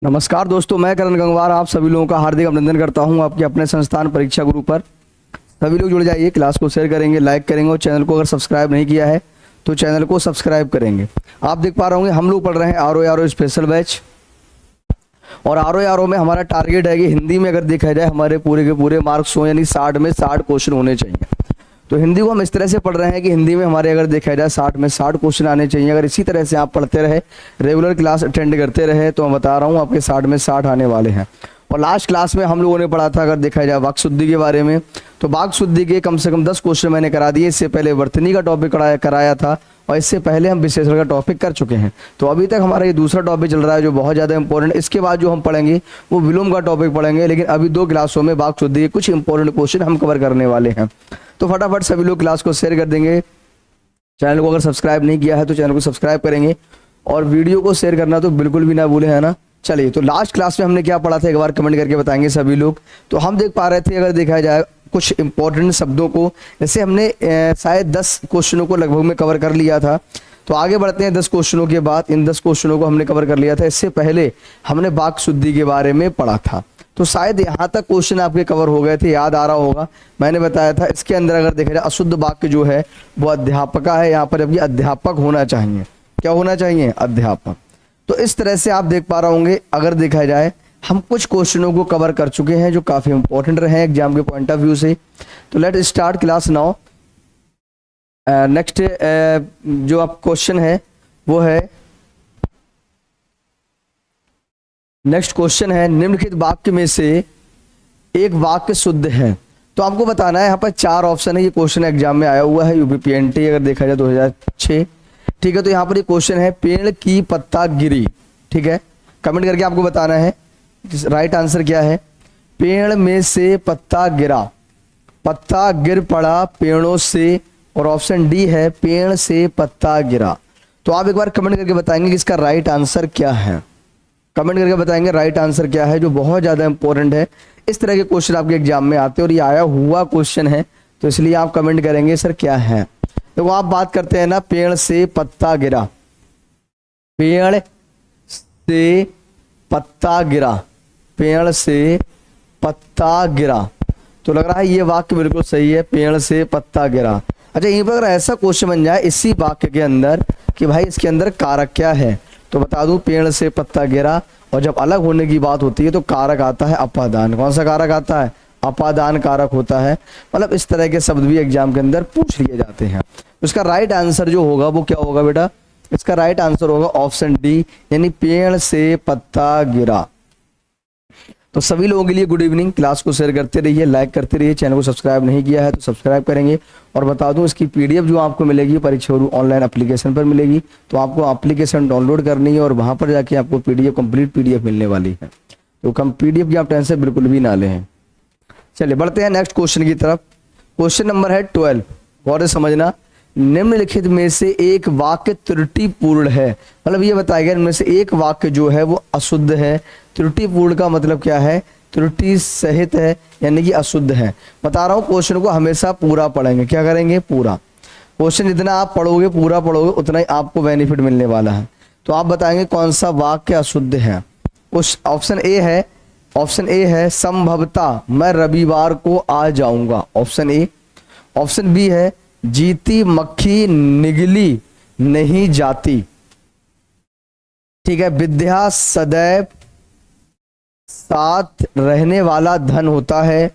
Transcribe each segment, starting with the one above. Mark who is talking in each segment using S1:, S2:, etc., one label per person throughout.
S1: नमस्कार दोस्तों, मैं करण गंगवार आप सभी लोगों का हार्दिक अभिनंदन करता हूं आपके अपने संस्थान परीक्षा गुरु पर। सभी लोग जुड़ जाइए, क्लास को शेयर करेंगे, लाइक करेंगे और चैनल को अगर सब्सक्राइब नहीं किया है तो चैनल को सब्सक्राइब करेंगे। आप देख पा रहे होंगे हम लोग पढ़ रहे हैं आरओ स्पेशल बैच, और आरओ में हमारा टारगेट है कि हिंदी में अगर देखा जाए हमारे पूरे के पूरे मार्क्स हो, यानी 60 में 60 क्वेश्चन होने चाहिए। तो हिंदी को हम इस तरह से पढ़ रहे हैं कि हिंदी में हमारे अगर देखा जाए 60 में 60 क्वेश्चन आने चाहिए। अगर इसी तरह से आप पढ़ते रहे, रेगुलर क्लास अटेंड करते रहे, तो मैं बता रहा हूँ आपके 60 में 60 आने वाले हैं। और लास्ट क्लास में हम लोगों ने पढ़ा था, अगर देखा जाए वाक् शुद्धि के बारे में, तो वाक् शुद्धि के कम से कम 10 क्वेश्चन मैंने करा दिए। इससे पहले वर्तनी का टॉपिक कराया था और इससे पहले हम विशेषण का टॉपिक कर चुके हैं। तो अभी तक हमारा ये दूसरा टॉपिक चल रहा है जो बहुत ज़्यादा इंपॉर्टेंट। इसके बाद जो हम पढ़ेंगे वो विलोम का टॉपिक पढ़ेंगे, लेकिन अभी 2 क्लासों में वाक् शुद्धि के कुछ इंपॉर्टेंट क्वेश्चन हम कवर करने वाले हैं। तो फटाफट सभी लोग क्लास को शेयर कर देंगे। चैनल को अगर सब्सक्राइब नहीं किया है तो चैनल को सब्सक्राइब करेंगे और वीडियो को शेयर करना तो बिल्कुल भी ना भूलें, है ना। चलिए, तो लास्ट क्लास में हमने क्या पढ़ा था एक बार कमेंट करके बताएंगे सभी लोग। तो हम देख पा रहे थे, अगर देखा जाए कुछ इंपॉर्टेंट शब्दों को, जैसे हमने शायद 10 क्वेश्चनों को लगभग में कवर कर लिया था। तो आगे बढ़ते हैं 10 क्वेश्चनों के बाद। इन 10 क्वेश्चनों को हमने कवर कर लिया था। इससे पहले हमने वाक् शुद्धि के बारे में पढ़ा था, तो शायद यहाँ तक क्वेश्चन आपके कवर हो गए थे, याद आ रहा होगा। मैंने बताया था इसके अंदर अगर देखा जाए अशुद्ध वाक्य जो है वो अध्यापका है यहाँ पर, जबकि अध्यापक होना चाहिए। क्या होना चाहिए? अध्यापक। तो इस तरह से आप देख पा रहे होंगे, अगर देखा जाए हम कुछ क्वेश्चनों को कवर कर चुके हैं जो काफ़ी इंपॉर्टेंट रहे एग्जाम के पॉइंट ऑफ व्यू से। तो let start class now. Next जो आप क्वेश्चन है वो है, नेक्स्ट क्वेश्चन है, निम्नलिखित वाक्य में से एक वाक्य शुद्ध है। तो आपको बताना है, यहाँ पर 4 ऑप्शन है। ये क्वेश्चन एग्जाम में आया हुआ है यूपीपीएनटी, अगर देखा जाए 2006। ठीक है, तो यहाँ पर ये क्वेश्चन है, पेड़ की पत्ता गिरी। ठीक है, कमेंट करके आपको बताना है राइट आंसर क्या है। पेड़ में से पत्ता गिरा, पत्ता गिर पड़ा पेड़ों से, और ऑप्शन डी है पेड़ से पत्ता गिरा। तो आप एक बार कमेंट करके बताएंगे कि इसका राइट आंसर क्या है। कमेंट करके बताएंगे राइट आंसर क्या है, जो बहुत ज़्यादा इंपॉर्टेंट है। इस तरह के क्वेश्चन आपके एग्जाम में आते हैं और ये आया हुआ क्वेश्चन है, तो इसलिए आप कमेंट करेंगे सर क्या है। तो आप बात करते हैं ना, पेड़ से पत्ता गिरा, पेड़ से पत्ता गिरा, पेड़ से पत्ता गिरा। तो लग रहा है ये वाक्य बिल्कुल सही है, पेड़ से पत्ता गिरा। अच्छा, यहीं पर अगर ऐसा क्वेश्चन बन जाए इसी वाक्य के अंदर कि भाई इसके अंदर कारक क्या है, तो बता दूं पेड़ से पत्ता गिरा, और जब अलग होने की बात होती है तो कारक आता है अपादान। कौन सा कारक आता है? अपादान कारक होता है। मतलब इस तरह के शब्द भी एग्जाम के अंदर पूछ लिए जाते हैं। तो इसका राइट आंसर जो होगा वो क्या होगा बेटा? इसका राइट आंसर होगा ऑप्शन डी, यानी पेड़ से पत्ता गिरा। तो सभी लोगों के लिए गुड इवनिंग। क्लास को शेयर करते रहिए, लाइक करते रहिए। चैनल को सब्सक्राइब नहीं किया है तो सब्सक्राइब करेंगे। और बता दूं, इसकी पीडीएफ जो आपको मिलेगी परीक्षा गुरु ऑनलाइन एप्लीकेशन पर मिलेगी। तो आपको एप्लीकेशन डाउनलोड करनी है और वहां पर जाके आपको पीडीएफ, कंप्लीट पीडीएफ मिलने वाली है। तो कम पीडीएफ की आप टेंशन बिल्कुल भी ना लें। चलिए बढ़ते हैं नेक्स्ट क्वेश्चन की तरफ। क्वेश्चन नंबर है 12, गौर से समझना। निम्नलिखित में से एक वाक्य त्रुटिपूर्ण है। मतलब ये बताया गया इनमें से एक वाक्य जो है वो अशुद्ध है। त्रुटिपूर्ण का मतलब क्या है? त्रुटि सहित है, यानी कि अशुद्ध है। बता रहा हूँ, क्वेश्चन को हमेशा पूरा पढ़ेंगे। क्या करेंगे? पूरा। क्वेश्चन जितना आप पढ़ोगे, पूरा पढ़ोगे, उतना ही आपको बेनिफिट मिलने वाला है। तो आप बताएंगे कौन सा वाक्य अशुद्ध है। उस ऑप्शन ए है, ऑप्शन ए है संभवतः मैं रविवार को आ जाऊंगा, ऑप्शन ए। ऑप्शन बी है जीती मक्खी निगली नहीं जाती। ठीक है, विद्या सदैव साथ रहने वाला धन होता है।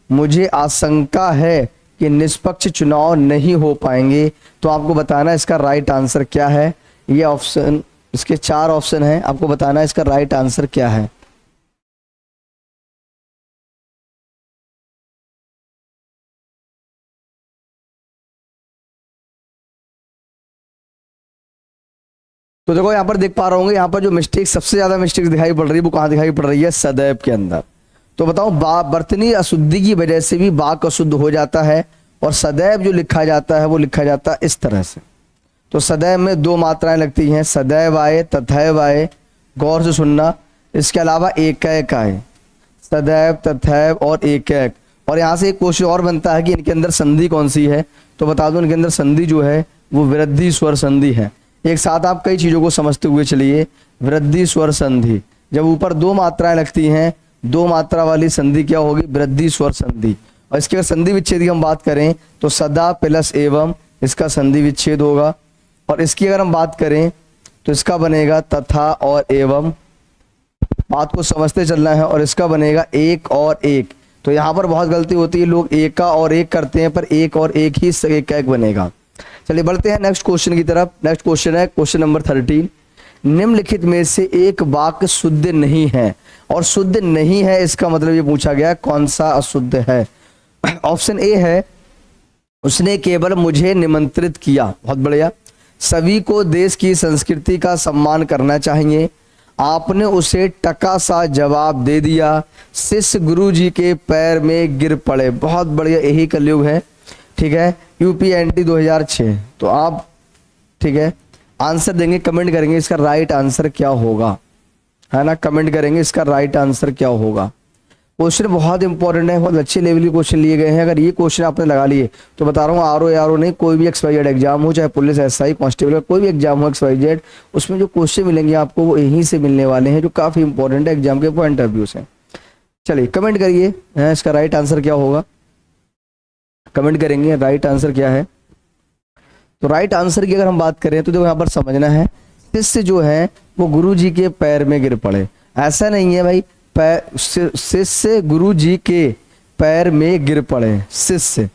S1: मुझे आशंका है कि निष्पक्ष चुनाव नहीं हो पाएंगे। तो आपको बताना है इसका राइट आंसर क्या है। ये ऑप्शन, इसके 4 ऑप्शन हैं, आपको बताना है इसका राइट आंसर क्या है। तो देखो यहाँ पर देख पा रहे होंगे, यहाँ पर जो मिस्टेक, सबसे ज्यादा मिस्टेक दिखाई पड़ रही है वो कहाँ दिखाई पड़ रही है? सदैव के अंदर। तो बताओ, वर्तनी अशुद्धि की वजह से भी वाक्य अशुद्ध हो जाता है, और सदैव जो लिखा जाता है वो लिखा जाता है इस तरह से। तो सदैव में 2 मात्राएं लगती हैं, सदैव आए, तथैव आए। गौर से सुनना। इसके अलावा एकैक आए, सदैव, तथैव और एकैक। और यहाँ से एक क्वेश्चन और बनता है कि इनके अंदर संधि कौन सी है। तो बता दो, इनके अंदर संधि जो है वो वृद्धि स्वर संधि है। एक साथ आप कई चीजों को समझते हुए चलिए। वृद्धि स्वर संधि, जब ऊपर दो मात्राएं लगती हैं, दो मात्रा वाली संधि क्या होगी? वृद्धि स्वर संधि। और इसके अगर संधि विच्छेद की हम बात करें तो सदा प्लस एवं, इसका संधि विच्छेद होगा। और इसकी अगर हम बात करें तो इसका बनेगा तथा और एवं, बात को समझते चलना है। और इसका बनेगा एक और एक। तो यहाँ पर बहुत गलती होती है, लोग एक का और एक करते हैं, पर एक और एक ही एक एक बनेगा। चलिए बढ़ते हैं नेक्स्ट क्वेश्चन की तरफ। नेक्स्ट क्वेश्चन है क्वेश्चन नंबर 13। निम्नलिखित में से एक वाक्य शुद्ध नहीं है, और शुद्ध नहीं है इसका मतलब ये पूछा गया कौन सा अशुद्ध है। ऑप्शन ए है, उसने केवल मुझे निमंत्रित किया। बहुत बढ़िया। सभी को देश की संस्कृति का सम्मान करना चाहिए। आपने उसे टका सा जवाब दे दिया। शिष्य गुरु जी के पैर में गिर पड़े। बहुत बढ़िया, यही कलयुग है। ठीक है, यूपीएनटी 2006। तो आप ठीक है आंसर देंगे, कमेंट करेंगे इसका राइट आंसर क्या होगा, है ना। कमेंट करेंगे इसका राइट आंसर क्या होगा। क्वेश्चन बहुत इंपॉर्टेंट है, बहुत अच्छे लेवल के क्वेश्चन लिए गए हैं। अगर ये क्वेश्चन आपने लगा लिए तो बता रहा हूँ, आर ओ नहीं, कोई भी XYZ एग्जाम हो, चाहे पुलिस, SI, कांस्टेबल का कोई भी एग्जाम हो XYZ, उसमें जो क्वेश्चन मिलेंगे आपको वो यहीं से मिलने वाले हैं, जो काफी इंपॉर्टेंट है एग्जाम के पॉइंट ऑफ व्यू से। चलिए कमेंट करिए इसका राइट आंसर क्या होगा। कमेंट करेंगे राइट आंसर क्या है। तो राइट आंसर की अगर हम बात करें तो देखो यहाँ पर समझना है, शिष्य जो है वो गुरु जी के पैर में गिर पड़े। ऐसा नहीं है भाई, शिष्य गुरु जी के पैर में गिर पड़े। शिष्य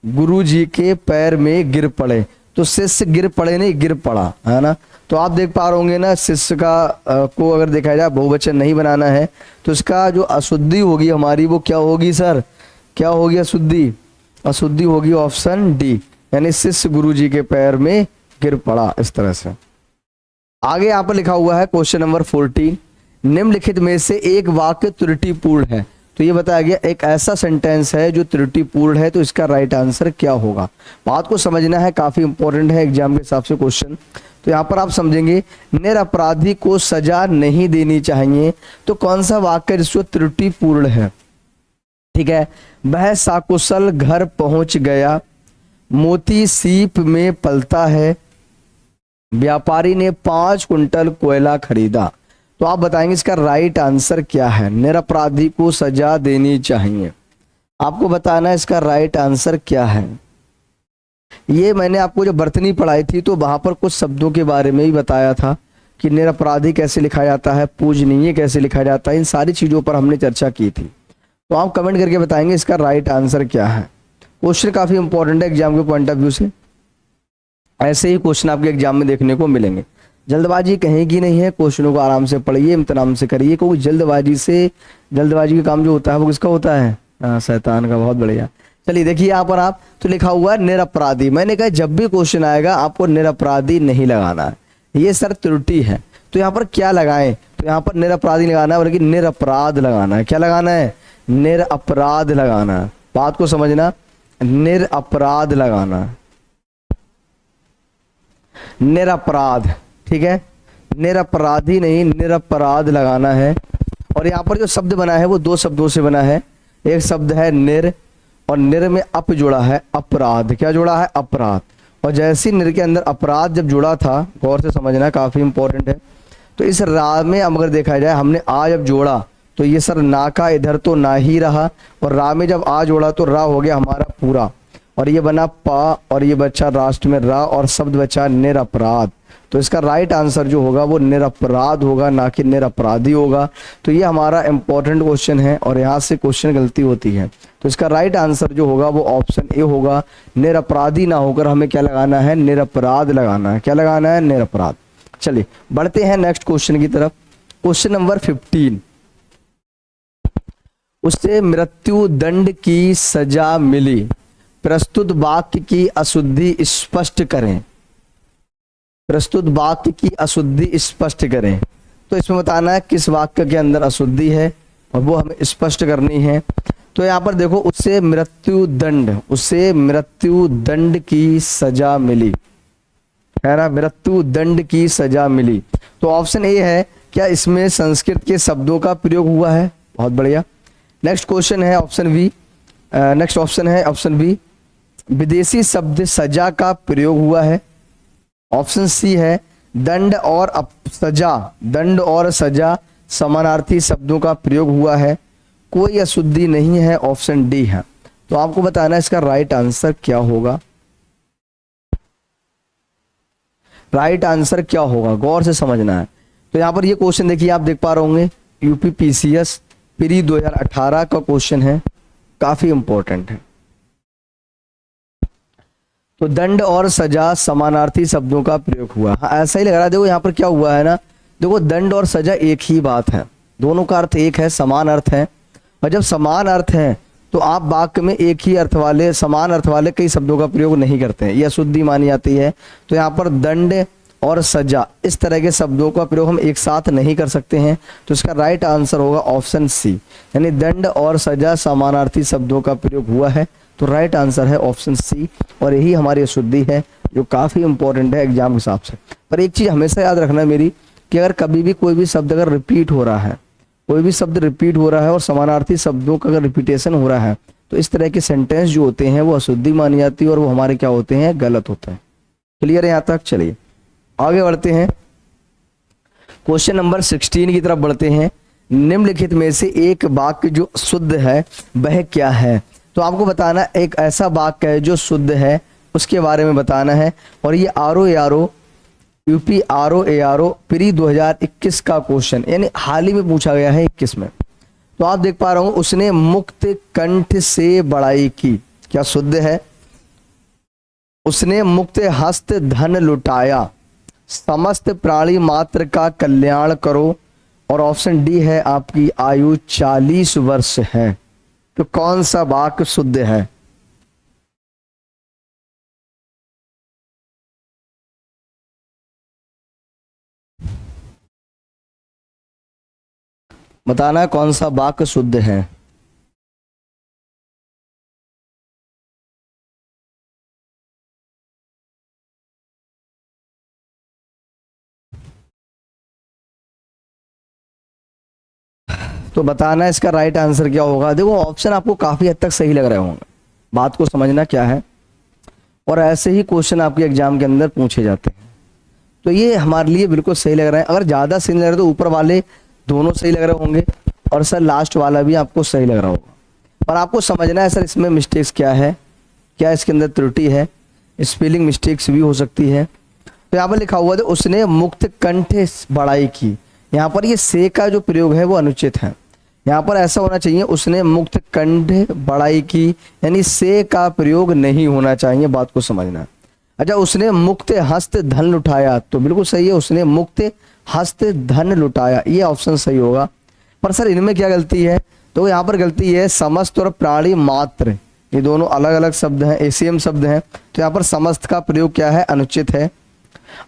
S1: गुरु जी के पैर में गिर पड़े, तो शिष्य गिर पड़े नहीं, गिर पड़ा, है ना। तो आप देख पा रहे होंगे ना, शिष्य का को अगर देखा जाए बहुवचन नहीं बनाना है तो इसका जो अशुद्धि होगी हमारी वो क्या होगी सर? क्या होगी अशुद्धि? अशुद्धि होगी ऑप्शन डी, यानी शिष्य गुरु जी के पैर में गिर पड़ा। इस तरह से आगे यहाँ पर लिखा हुआ है क्वेश्चन नंबर 14। निम्नलिखित में से एक वाक्य त्रुटिपूर्ण है। तो ये बताया गया एक ऐसा सेंटेंस है जो त्रुटिपूर्ण है, तो इसका राइट आंसर क्या होगा। बात को समझना है, काफी इंपॉर्टेंट है एग्जाम के हिसाब से क्वेश्चन। तो यहाँ पर आप समझेंगे निरपराधी को सजा नहीं देनी चाहिए, तो कौन सा वाक्य जिसको त्रुटिपूर्ण है? ठीक है, वह साकुशल घर पहुंच गया, मोती सीप में पलता है, व्यापारी ने 5 कुंटल कोयला खरीदा। तो आप बताएंगे इसका राइट आंसर क्या है। निरपराधी को सजा देनी चाहिए, आपको बताना है इसका राइट आंसर क्या है। ये मैंने आपको जो बर्तनी पढ़ाई थी तो वहां पर कुछ शब्दों के बारे में ही बताया था कि निरपराधी कैसे लिखा जाता है, पूजनीय कैसे लिखा जाता है, इन सारी चीजों पर हमने चर्चा की थी। तो आप कमेंट करके बताएंगे इसका राइट आंसर क्या है। क्वेश्चन काफी इंपॉर्टेंट है एग्जाम के पॉइंट ऑफ व्यू से, ऐसे ही क्वेश्चन आपके एग्जाम में देखने को मिलेंगे। जल्दबाजी कहीं की नहीं है, क्वेश्चनों को आराम से पढ़िए, इम्तिनान से करिए, क्योंकि जल्दबाजी का काम जो होता है वो किसका होता है? शैतान का। बहुत बढ़िया। चलिए देखिए यहाँ पर आप तो लिखा हुआ है निरपराधी। मैंने कहा जब भी क्वेश्चन आएगा आपको निरपराधी नहीं लगाना है, ये सर त्रुटि है। तो यहाँ पर क्या लगाएं? तो यहाँ पर निरपराधी लगाना है, बल्कि निरपराध लगाना है। क्या लगाना है? निरपराध लगाना है। बात को समझना, निरपराध लगाना है, निरपराध। ठीक है, निरपराधी नहीं, निरपराध लगाना है। और यहाँ पर जो शब्द बना है वो 2 शब्दों से बना है। एक शब्द है निर, और निर में अप जुड़ा है, अपराध। क्या जुड़ा है? अपराध। और जैसे निर के अंदर अपराध जब जुड़ा था, गौर से समझना, काफी इंपॉर्टेंट है। तो इस रा में अगर देखा जाए, हमने आ जब जोड़ा तो ये सर ना का इधर तो ना ही रहा, और रा में जब आ जोड़ा तो रा हो गया हमारा पूरा, और ये बना पा, और ये बच्चा राष्ट्र में रा, और शब्द बचा निरपराध। तो इसका राइट आंसर जो होगा वो निरपराध होगा, ना कि निरपराधी होगा। तो ये हमारा इंपॉर्टेंट क्वेश्चन है, और यहाँ से क्वेश्चन गलती होती है। तो इसका राइट आंसर जो होगा वो ऑप्शन ए होगा। निरपराधी ना होकर हमें क्या लगाना है? निरपराध लगाना है। क्या लगाना है? निरपराध। चलिए बढ़ते हैं नेक्स्ट क्वेश्चन की तरफ। Question number 15। उसे मृत्यु दंड की सजा मिली, प्रस्तुत वाक्य की अशुद्धि स्पष्ट करें। प्रस्तुत वाक्य की अशुद्धि स्पष्ट करें। तो इसमें बताना है किस वाक्य के अंदर अशुद्धि है, और वो हमें स्पष्ट करनी है। तो यहाँ पर देखो, उससे मृत्यु दंड की सजा मिली, है ना, मृत्यु दंड की सजा मिली। तो ऑप्शन ए है, क्या इसमें संस्कृत के शब्दों का प्रयोग हुआ है? बहुत बढ़िया। नेक्स्ट क्वेश्चन है ऑप्शन बी। नेक्स्ट ऑप्शन है ऑप्शन बी, विदेशी शब्द सजा का प्रयोग हुआ है। ऑप्शन सी है, दंड और सजा समानार्थी शब्दों का प्रयोग हुआ है, कोई अशुद्धि नहीं है, ऑप्शन डी है। तो आपको बताना है इसका राइट आंसर क्या होगा। राइट आंसर क्या होगा, गौर से समझना है। तो यहां पर ये क्वेश्चन देखिए, आप देख पा रहे होंगे यूपी पीसीएस प्री 2018 का क्वेश्चन है, काफी इंपॉर्टेंट है। तो दंड और सजा समानार्थी शब्दों का प्रयोग हुआ। हाँ, ऐसा ही लग रहा है। देखो यहाँ पर क्या हुआ है ना, देखो दंड और सजा एक ही बात है, दोनों का अर्थ एक है, समान अर्थ है। और जब समान अर्थ है तो आप वाक्य में एक ही अर्थ वाले, समान अर्थ वाले कई शब्दों का प्रयोग नहीं करते हैं, यह अशुद्धि मानी जाती है। तो यहाँ पर दंड और सजा इस तरह के शब्दों का प्रयोग हम एक साथ नहीं कर सकते हैं। तो इसका राइट आंसर होगा ऑप्शन सी, यानी दंड और सजा समानार्थी शब्दों का प्रयोग हुआ है। तो राइट आंसर है ऑप्शन सी, और यही हमारी अशुद्धि है जो काफी इंपॉर्टेंट है एग्जाम के हिसाब से। पर एक चीज हमेशा याद रखना है मेरी, कि अगर कभी भी कोई भी शब्द अगर रिपीट हो रहा है, कोई भी शब्द रिपीट हो रहा है और समानार्थी शब्दों का अगर रिपीटेशन हो रहा है, तो इस तरह के सेंटेंस जो होते हैं वो अशुद्धि मानी जाती है और वो हमारे क्या होते हैं, गलत होते हैं। क्लियर है यहाँ तक? चलिए आगे बढ़ते हैं, क्वेश्चन नंबर 16 की तरफ बढ़ते हैं। निम्नलिखित में से एक वाक्य जो शुद्ध है वह क्या है? तो आपको बताना एक ऐसा वाक्य है जो शुद्ध है, उसके बारे में बताना है। और ये आरओ यूपी आरओ प्री 2021 का क्वेश्चन, यानी हाल ही में पूछा गया है 21 में। तो आप देख पा रहे हो, उसने मुक्त कंठ से बड़ाई की, क्या शुद्ध है? उसने मुक्त हस्त धन लुटाया, समस्त प्राणी मात्र का कल्याण करो, और ऑप्शन डी है आपकी आयु 40 वर्ष है। तो कौन सा वाक्य शुद्ध है? बताना है कौन सा वाक्य शुद्ध है। तो बताना है इसका राइट आंसर क्या होगा। देखो ऑप्शन आपको काफी हद तक सही लग रहे होंगे, बात को समझना क्या है। और ऐसे ही क्वेश्चन आपके एग्जाम के अंदर पूछे जाते हैं, तो ये हमारे लिए बिल्कुल सही लग रहा है। अगर ज्यादा सही लग रहा है तो ऊपर वाले दोनों सही लग रहे होंगे, और सर लास्ट वाला भी आपको सही लग रहा होगा। पर आपको समझना है सर इसमें मिस्टेक्स क्या है, क्या इसके अंदर त्रुटि है, स्पेलिंग मिस्टेक्स भी हो सकती है। तो यहाँ पर लिखा हुआ था उसने मुक्त कंठ बड़ाई की, यहाँ पर ये से का जो प्रयोग है वो अनुचित है। यहाँ पर ऐसा होना चाहिए उसने मुक्त कंठ बड़ाई की, यानी से का प्रयोग नहीं होना चाहिए, बात को समझना। अच्छा, उसने मुक्त हस्त धन लुटाया, तो बिल्कुल सही है, उसने मुक्त हस्त धन लुटाया, ये ऑप्शन सही होगा। पर सर इनमें क्या गलती है? तो यहाँ पर गलती है समस्त और प्राणी मात्र, ये दोनों अलग अलग शब्द हैं, एसीएम शब्द हैं। तो यहाँ पर समस्त का प्रयोग क्या है, अनुचित है।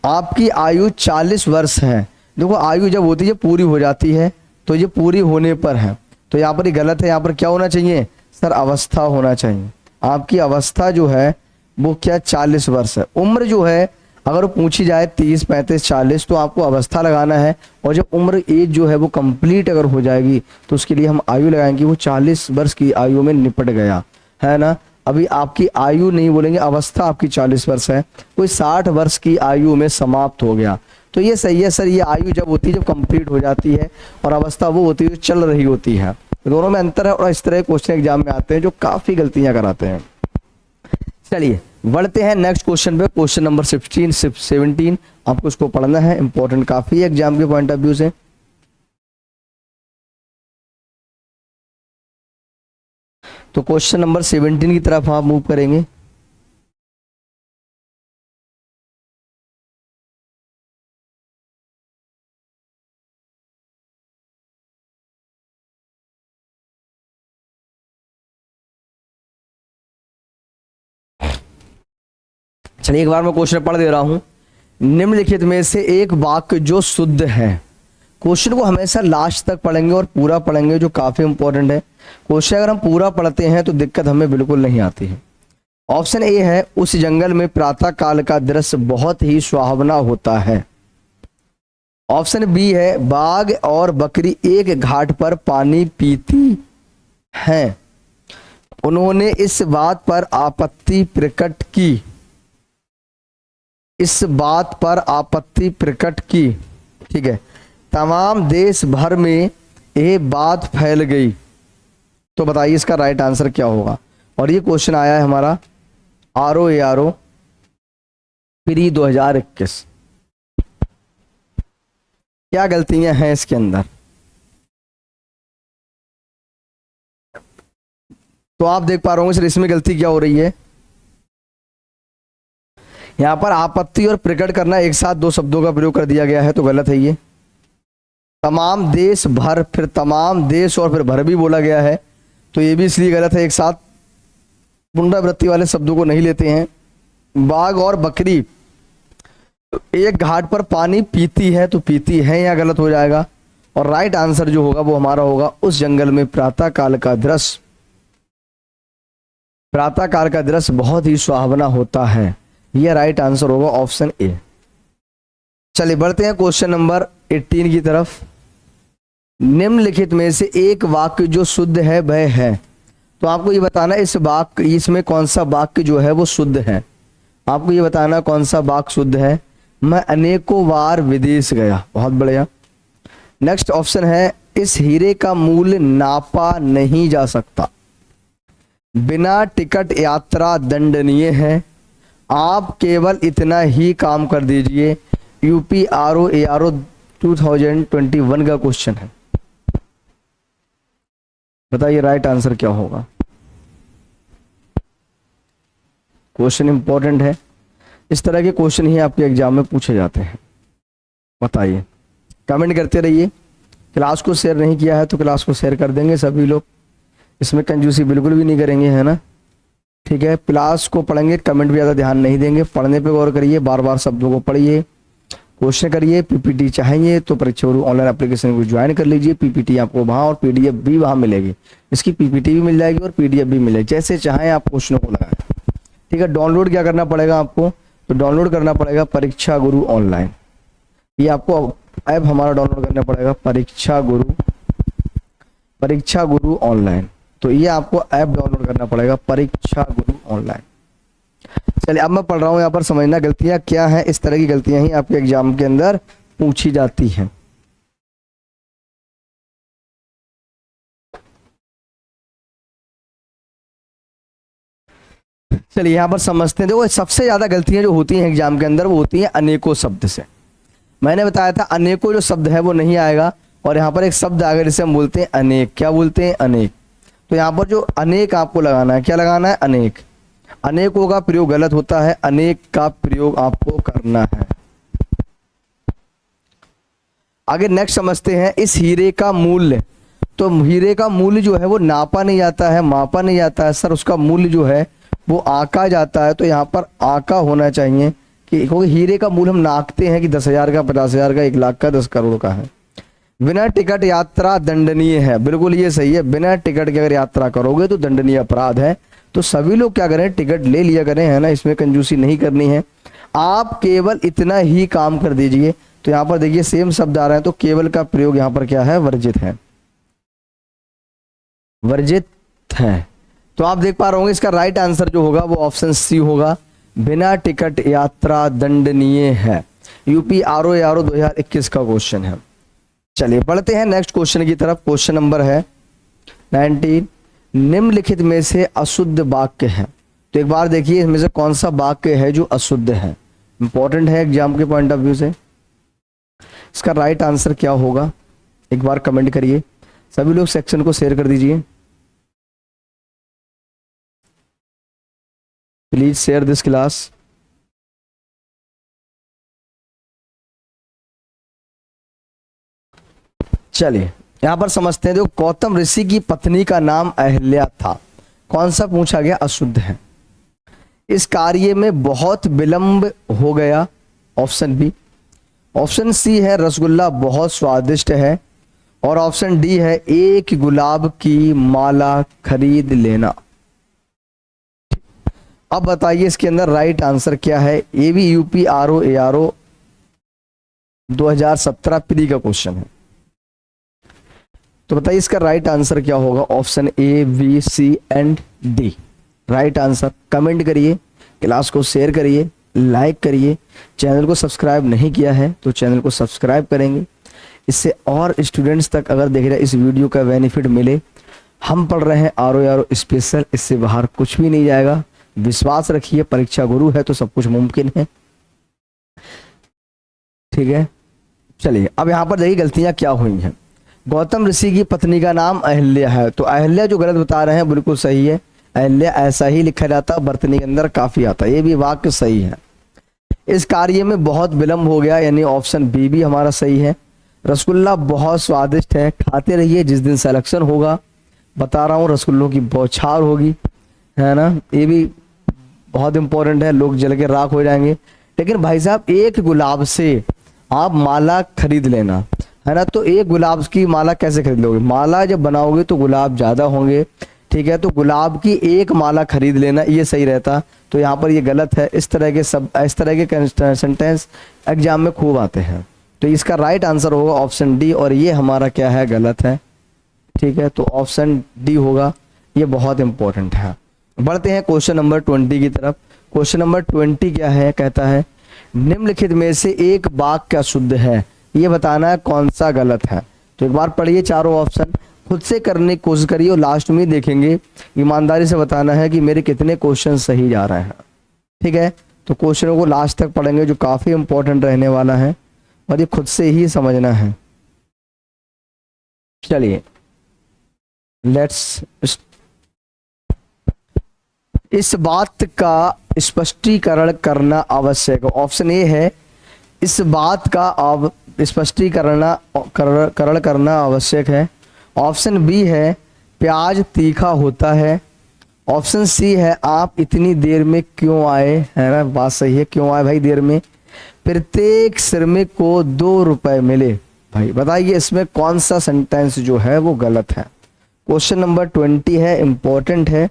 S1: आपकी आयु 40 वर्ष है, देखो आयु जब होती है पूरी हो जाती है, तो ये पूरी होने पर है, तो यहाँ पर ये गलत है। यहाँ पर क्या होना चाहिए सर, अवस्था होना चाहिए। आपकी अवस्था जो है वो क्या 40 वर्ष है। उम्र जो है अगर पूछी जाए 30, 35, 40, तो आपको अवस्था लगाना है। और जब उम्र एज जो है वो कंप्लीट अगर हो जाएगी तो उसके लिए हम आयु लगाएंगे, वो 40 वर्ष की आयु में निपट गया है ना। अभी आपकी आयु नहीं बोलेंगे, अवस्था आपकी 40 वर्ष है, कोई 60 वर्ष की आयु में समाप्त हो गया, तो ये सही है सर। ये आयु जब होती है जब कंप्लीट हो जाती है, और अवस्था वो होती है जो चल रही होती है, दोनों में अंतर है। और इस तरह क्वेश्चन एग्जाम में आते हैं जो काफी गलतियां कराते हैं। चलिए बढ़ते हैं नेक्स्ट क्वेश्चन पे, क्वेश्चन नंबर 17 आपको इसको पढ़ना है, इंपॉर्टेंट काफी है एग्जाम के पॉइंट ऑफ व्यू से। तो क्वेश्चन नंबर 17 की तरफ आप मूव करेंगे। चलिए एक बार मैं क्वेश्चन पढ़ दे रहा हूं। निम्नलिखित में से एक वाक्य जो शुद्ध है, क्वेश्चन को हमेशा लास्ट तक पढ़ेंगे और पूरा पढ़ेंगे, जो काफी इंपॉर्टेंट है। क्वेश्चन अगर हम पूरा पढ़ते हैं तो दिक्कत हमें बिल्कुल नहीं आती है। ऑप्शन ए है उस जंगल में प्रातः काल का दृश्य बहुत ही सुहावना होता है। ऑप्शन बी है बाघ और बकरी एक घाट पर पानी पीती हैं, उन्होंने इस बात पर आपत्ति प्रकट की, इस बात पर आपत्ति प्रकट की, ठीक है, तमाम देश भर में ये बात फैल गई। तो बताइए इसका राइट आंसर क्या होगा। और ये क्वेश्चन आया है हमारा ROARO प्री 2021। क्या गलतियां हैं इसके अंदर? तो आप देख पा रहे होंगे सर इसमें गलती क्या हो रही है। यहां पर आपत्ति और प्रकट करना एक साथ दो शब्दों का प्रयोग कर दिया गया है, तो गलत है ये। तमाम देश भर, फिर तमाम देश और फिर भर भी बोला गया है, तो ये भी इसलिए गलत है। एक साथ पुनरावृत्ति वाले शब्दों को नहीं लेते हैं। बाघ और बकरी एक घाट पर पानी पीती है, तो पीती है यहाँ गलत हो जाएगा। और राइट आंसर जो होगा वो हमारा होगा उस जंगल में प्रातः काल का दृश्य, प्रातः काल का दृश्य बहुत ही सुहावना होता है। यह राइट आंसर होगा ऑप्शन ए। चलिए बढ़ते हैं क्वेश्चन नंबर 18 की तरफ। निम्नलिखित में से एक वाक्य जो शुद्ध है वह है। तो आपको ये बताना इस वाक्य, इसमें कौन सा वाक्य जो है वो शुद्ध है। आपको ये बताना कौन सा वाक्य शुद्ध है। मैं अनेकों बार विदेश गया। बहुत बढ़िया। नेक्स्ट ऑप्शन है इस हीरे का मूल्य नापा नहीं जा सकता। बिना टिकट यात्रा दंडनीय है। आप केवल इतना ही काम कर दीजिए। UPROARO 2021 का क्वेश्चन है। बताइए राइट आंसर क्या होगा। क्वेश्चन इंपॉर्टेंट है। इस तरह के क्वेश्चन ही आपके एग्जाम में पूछे जाते हैं। बताइए, कमेंट करते रहिए। क्लास को शेयर नहीं किया है तो क्लास को शेयर कर देंगे सभी लोग। इसमें कंजूसी बिल्कुल भी नहीं करेंगे, है ना। ठीक है, क्लास को पढ़ेंगे, कमेंट भी ज़्यादा ध्यान नहीं देंगे। पढ़ने पे गौर करिए, बार बार शब्दों को पढ़िए, क्वेश्चन करिए। PPT चाहिए तो परीक्षा गुरु ऑनलाइन एप्लीकेशन को ज्वाइन कर लीजिए। PPT आपको वहाँ और PDF भी वहाँ मिलेगी। इसकी PPT भी मिल जाएगी और PDF भी मिलेगी, जैसे चाहें आप क्वेश्चनों को लगाएं। ठीक है, डाउनलोड क्या करना पड़ेगा आपको, तो डाउनलोड करना पड़ेगा परीक्षा गुरु ऑनलाइन। ये आपको ऐप हमारा डाउनलोड करना पड़ेगा, परीक्षा गुरु ऑनलाइन। तो ये आपको ऐप डाउनलोड करना पड़ेगा, परीक्षा गुरु ऑनलाइन। चलिए अब मैं पढ़ रहा हूं, यहाँ पर समझना गलतियां क्या हैं। इस तरह की गलतियां ही आपके एग्जाम के अंदर पूछी जाती हैं। चलिए यहाँ पर समझते हैं। देखो सबसे ज्यादा गलतियां जो होती हैं एग्जाम के अंदर वो होती हैं अनेकों शब्द से। मैंने बताया था अनेकों जो शब्द है वो नहीं आएगा, और यहाँ पर एक शब्द आएगा जिसे हम बोलते हैं अनेक। क्या बोलते हैं? अनेक। तो यहाँ पर जो अनेक आपको लगाना है, क्या लगाना है? अनेक। अनेकों का प्रयोग गलत होता है, अनेक का प्रयोग आपको करना है। आगे नेक्स्ट समझते हैं इस हीरे का मूल्य। तो हीरे का मूल्य जो है वो नापा नहीं जाता है, मापा नहीं जाता है सर, उसका मूल्य जो है वो आका जाता है। तो यहाँ पर आका होना चाहिए, कि क्योंकि हीरे का मूल्य हम नापते हैं कि 10,000 का, 50,000 का, 1 लाख का, 10 करोड़ का है। बिना टिकट यात्रा दंडनीय है, बिल्कुल ये सही है। बिना टिकट के अगर यात्रा करोगे तो दंडनीय अपराध है। तो सभी लोग क्या करें, टिकट ले लिया करें, है ना। इसमें कंजूसी नहीं करनी है। आप केवल इतना ही काम कर दीजिए। तो यहाँ पर देखिए सेम शब्द आ रहे हैं, तो केवल का प्रयोग यहाँ पर क्या है? वर्जित है, वर्जित है। तो आप देख पा रहे होंगे इसका राइट आंसर जो होगा वो ऑप्शन सी होगा, बिना टिकट यात्रा दंडनीय है। UPROARO 2021 का क्वेश्चन है। चलिए बढ़ते हैं नेक्स्ट क्वेश्चन की तरफ। क्वेश्चन नंबर है 19। निम्नलिखित में से अशुद्ध वाक्य है। तो एक बार देखिए इसमें से कौन सा वाक्य है जो अशुद्ध है। इंपॉर्टेंट है एग्जाम के पॉइंट ऑफ व्यू से। इसका राइट आंसर क्या होगा एक बार कमेंट करिए। सभी लोग सेक्शन को शेयर कर दीजिए, प्लीज शेयर दिस क्लास। चलिए यहां पर समझते हैं। जो गौतम ऋषि की पत्नी का नाम अहल्या था, कौन सा पूछा गया? अशुद्ध है। इस कार्य में बहुत विलंब हो गया, ऑप्शन बी। ऑप्शन सी है रसगुल्ला बहुत स्वादिष्ट है, और ऑप्शन डी है एक गुलाब की माला खरीद लेना। अब बताइए इसके अंदर राइट आंसर क्या है। ये भी UPROARO 2017 प्री का क्वेश्चन है। तो बताइए इसका राइट आंसर क्या होगा। Option A, B, C and D right answer. Comment करिए, क्लास को शेयर करिए, लाइक करिए। चैनल को सब्सक्राइब नहीं किया है तो चैनल को सब्सक्राइब करेंगे। इससे और स्टूडेंट्स तक अगर देख रहे इस वीडियो का बेनिफिट मिले। हम पढ़ रहे हैं आर स्पेशल, इससे बाहर कुछ भी नहीं जाएगा। विश्वास रखिए, परीक्षा गुरु है तो सब कुछ मुमकिन है। ठीक है, चलिए अब यहाँ पर देखिए गलतियां क्या हुई हैं। गौतम ऋषि की पत्नी का नाम अहिल्या है, तो अहिल्या जो गलत बता रहे हैं बिल्कुल सही है। अहिल्या ऐसा ही लिखा जाता, बर्तनी के अंदर काफी आता, ये भी वाक्य सही है। इस कार्य में बहुत विलंब हो गया, यानी ऑप्शन बी भी हमारा सही है। रसगुल्ला बहुत स्वादिष्ट है, खाते रहिए, जिस दिन सिलेक्शन होगा बता रहा हूँ रसगुल्लों की बौछार होगी, है ना। ये भी बहुत इंपॉर्टेंट है, लोग जल के राख हो जाएंगे। लेकिन भाई साहब एक गुलाब से आप माला खरीद लेना, है ना, तो एक गुलाब की माला कैसे खरीद लोगे? माला जब बनाओगे तो गुलाब ज्यादा होंगे, ठीक है, तो गुलाब की एक माला खरीद लेना, ये सही रहता। तो यहाँ पर ये गलत है। इस तरह के सेंटेंस एग्जाम में खूब आते हैं, तो इसका राइट आंसर होगा ऑप्शन डी, और ये हमारा क्या है, गलत है। ठीक है, तो ऑप्शन डी होगा, ये बहुत इंपॉर्टेंट है। बढ़ते हैं क्वेश्चन नंबर 20 की तरफ। क्वेश्चन नंबर 20 क्या है, कहता है निम्नलिखित में से एक वाक्य शुद्ध है, ये बताना है कौन सा गलत है। तो एक बार पढ़िए चारों ऑप्शन, खुद से करने की कोशिश करिए और लास्ट में देखेंगे, ईमानदारी से बताना है कि मेरे कितने क्वेश्चन सही जा रहे हैं। ठीक है, तो क्वेश्चनों को लास्ट तक पढ़ेंगे जो काफी इंपॉर्टेंट रहने वाला है, और ये खुद से ही समझना है। चलिए लेट्स, इस बात का स्पष्टीकरण करना आवश्यक है। ऑप्शन ए है इस बात का स्पष्टीकरण करना आवश्यक है। ऑप्शन बी है प्याज तीखा होता है। ऑप्शन सी है आप इतनी देर में क्यों आए, है ना, बात सही है, क्यों आए भाई देर में। प्रत्येक श्रमिक को 2 रुपए मिले। भाई बताइए इसमें कौन सा सेंटेंस जो है वो गलत है। क्वेश्चन नंबर 20 है, इंपॉर्टेंट है।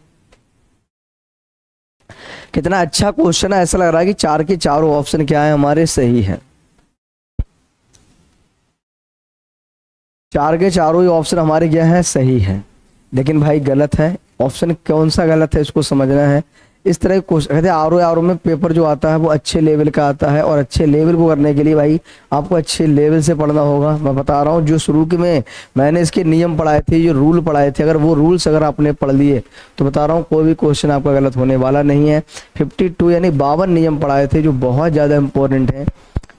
S1: कितना अच्छा क्वेश्चन है, ऐसा लग रहा है कि 4 के चारों ऑप्शन क्या है हमारे सही है। 4 के चारों ही ऑप्शन हमारे क्या है, सही है, लेकिन भाई गलत है। ऑप्शन कौन सा गलत है इसको समझना है। इस तरह क्वेश्चन कहते हैं आर में पेपर जो आता है वो अच्छे लेवल का आता है, और अच्छे लेवल को करने के लिए भाई आपको अच्छे लेवल से पढ़ना होगा। मैं बता रहा हूँ जो शुरू के में मैंने इसके नियम पढ़ाए थे, जो रूल पढ़ाए थे, अगर वो रूल्स अगर आपने पढ़ लिए तो बता रहा हूँ कोई भी क्वेश्चन आपका गलत होने वाला नहीं है। 52 यानी 52 नियम पढ़ाए थे जो बहुत ज़्यादा इंपॉर्टेंट है।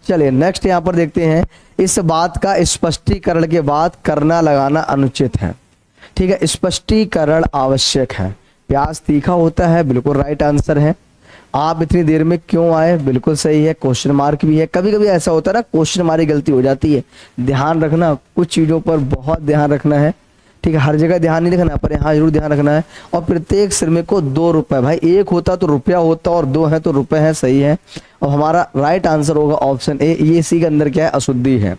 S1: चलिए नेक्स्ट यहाँ पर देखते हैं, इस बात का स्पष्टीकरण के बाद करना लगाना अनुचित है। ठीक है, स्पष्टीकरण आवश्यक है। प्याज तीखा होता है, बिल्कुल राइट आंसर है। आप इतनी देर में क्यों आए, बिल्कुल सही है। क्वेश्चन मार्क भी है, कभी कभी ऐसा होता है ना क्वेश्चन मार्क की गलती हो जाती है, ध्यान रखना, कुछ चीज़ों पर बहुत ध्यान रखना है। ठीक है, हर जगह ध्यान नहीं रखना पर यहाँ जरूर ध्यान रखना है। और प्रत्येक श्रमिक को 2 रुपए, भाई एक होता तो रुपया होता, और 2 है तो रुपए है, सही है। और हमारा राइट आंसर होगा ऑप्शन ए, ये इसी के अंदर क्या है, अशुद्धि है।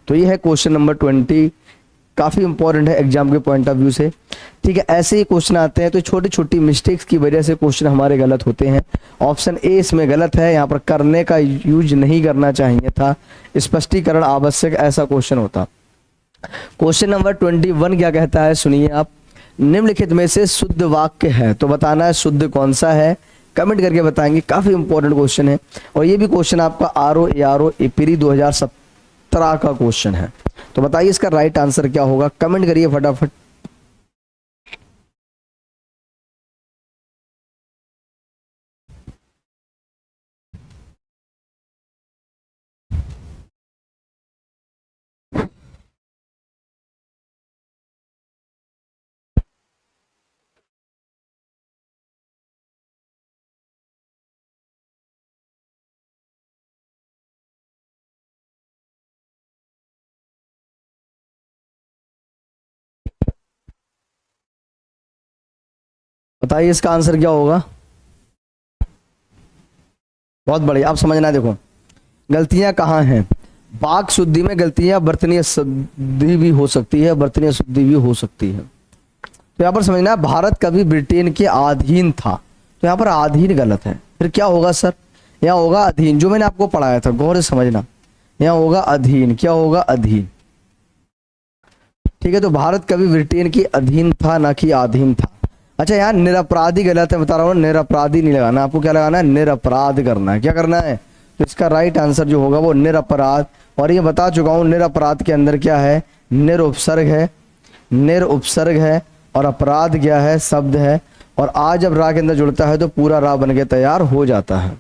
S1: तो ये है क्वेश्चन नंबर 20, काफी इंपॉर्टेंट है एग्जाम के पॉइंट ऑफ व्यू से। ठीक है, ऐसे ही क्वेश्चन आते हैं तो छोटी छोटी मिस्टेक्स की वजह से क्वेश्चन हमारे गलत होते हैं। ऑप्शन ए इसमें गलत है, यहाँ पर करने का यूज नहीं करना चाहिए था, स्पष्टीकरण आवश्यक ऐसा क्वेश्चन होता। क्वेश्चन नंबर 21 क्या कहता है, सुनिए आप। निम्नलिखित में से शुद्ध वाक्य है, तो बताना है शुद्ध कौन सा है, कमेंट करके बताएंगे। काफी इंपॉर्टेंट क्वेश्चन है, और ये भी क्वेश्चन आपका आर एपीरी 2017 का क्वेश्चन है। तो बताइए इसका राइट आंसर क्या होगा, कमेंट करिए फटाफट। बताइए इसका आंसर क्या होगा। बहुत बढ़िया, आप समझना है। देखो गलतियां कहाँ हैं, वाक शुद्धि में गलतियां वर्तनीय शुद्धि भी हो सकती है, वर्तनीय शुद्धि भी हो सकती है। तो यहाँ पर समझना है भारत कभी ब्रिटेन के अधीन था, तो यहाँ पर अधीन गलत है, फिर क्या होगा सर, यहाँ होगा अधीन, जो मैंने आपको पढ़ाया था, गौर से समझना। यहाँ होगा अधीन, क्या होगा, अधीन। ठीक है, तो भारत कभी ब्रिटेन के अधीन था, ना कि अधीन था। अच्छा यहाँ निरपराधी गलत है, बता रहा हूँ, निरपराधी नहीं लगाना, आपको क्या लगाना है, निरपराध करना है। क्या करना है, तो इसका राइट आंसर जो होगा वो निरपराध और ये बता चुका हूँ निरपराध के अंदर क्या है, निरुपसर्ग है, निरुपसर्ग है, और अपराध क्या है, शब्द है, और आ जब रा के अंदर जुड़ता है तो पूरा रा बन के तैयार हो जाता है।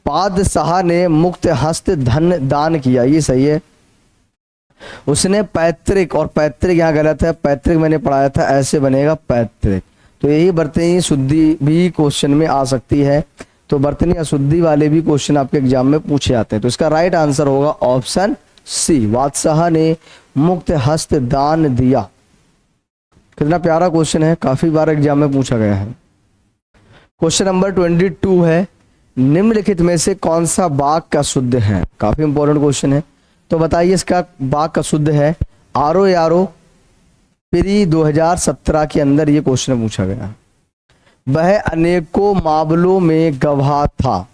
S1: पादशाह ने मुक्त हस्त धन दान किया, ये सही है। उसने पैतृक, और पैतृक यहाँ गलत है, पैतृक मैंने पढ़ाया था ऐसे बनेगा पैतृक। तो यही बर्तनी शुद्धि भी क्वेश्चन में आ सकती है, तो बर्तनी अशुद्धि वाले भी क्वेश्चन आपके एग्जाम में पूछे जाते हैं। तो इसका राइट आंसर होगा ऑप्शन सी, बादशाह ने मुक्त हस्त दान दिया। कितना प्यारा क्वेश्चन है, काफी बार एग्जाम में पूछा गया है। क्वेश्चन नंबर 22 है, निम्नलिखित में से कौन सा वाक का शुद्ध है, काफी इंपॉर्टेंट क्वेश्चन है। तो बताइए इसका वाक का शुद्ध है। आरो यारो प्री 2017 के अंदर ये क्वेश्चन पूछा गया। वह अनेकों मामलों में गवाह था,